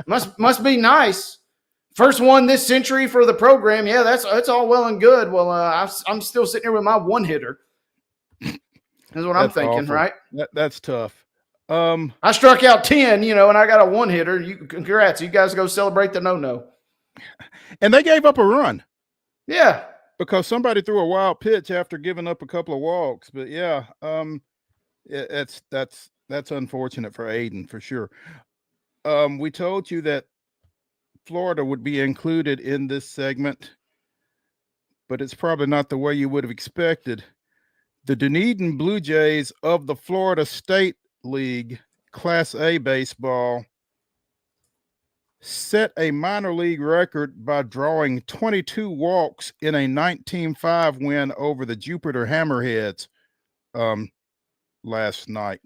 Must be nice. First one this century for the program. Yeah, that's all well and good. Well, I'm still sitting here with my one-hitter. That's what I'm thinking, awful. right? That's tough. I struck out 10, and I got a one-hitter. Congrats. You guys go celebrate the no-no. And they gave up a run. Yeah. Because somebody threw a wild pitch after giving up a couple of walks. But yeah, that's unfortunate for Aiden for sure. We told you that Florida would be included in this segment, but it's probably not the way you would have expected. The Dunedin Blue Jays of the Florida State League Class A baseball set a minor league record by drawing 22 walks in a 19-5 win over the Jupiter Hammerheads last night.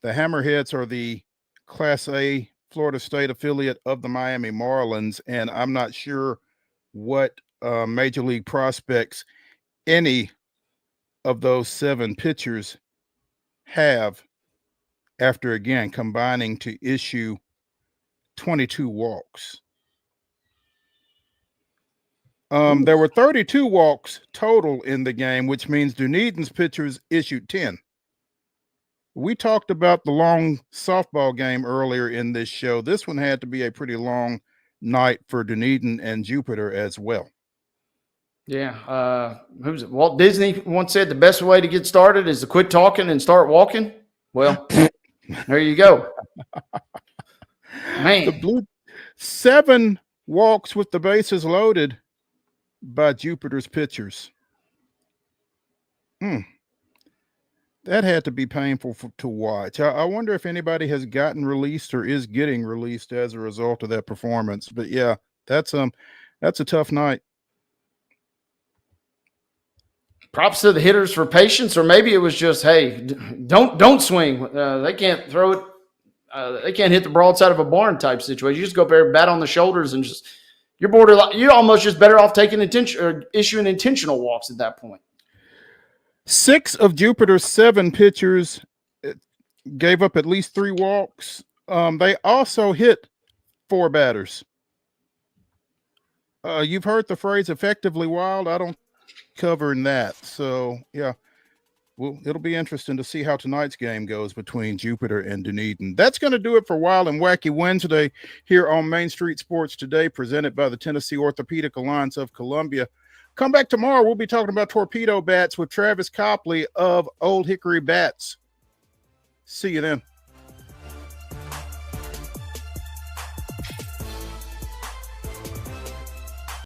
The Hammerheads are the Class A Florida State affiliate of the Miami Marlins, and I'm not sure what major league prospects any of those 7 pitchers have after, again, combining to issue 22 walks. There were 32 walks total in the game, which means Dunedin's pitchers issued 10. We talked about the long softball game earlier in this show. This one had to be a pretty long night for Dunedin and Jupiter as well. Yeah. Who's it? Walt Disney once said the best way to get started is to quit talking and start walking. Well, there you go. Man. 7 walks with the bases loaded by Jupiter's pitchers. That had to be painful to watch. I wonder if anybody has gotten released or is getting released as a result of that performance. But yeah, that's a tough night. Props to the hitters for patience, or maybe it was just, hey, don't swing. They can't throw it. They can't hit the broadside of a barn type situation. You just go up there, bat on the shoulders, and just you're almost just better off taking issuing intentional walks at that point. 6 of Jupiter's 7 pitchers gave up at least 3 walks. They also hit 4 batters. You've heard the phrase effectively wild. I don't cover in that. So, yeah, well, it'll be interesting to see how tonight's game goes between Jupiter and Dunedin. That's going to do it for Wild and Wacky Wednesday here on Main Street Sports Today, presented by the Tennessee Orthopedic Alliance of Columbia. Come back tomorrow. We'll be talking about torpedo bats with Travis Copley of Old Hickory Bats. See you then.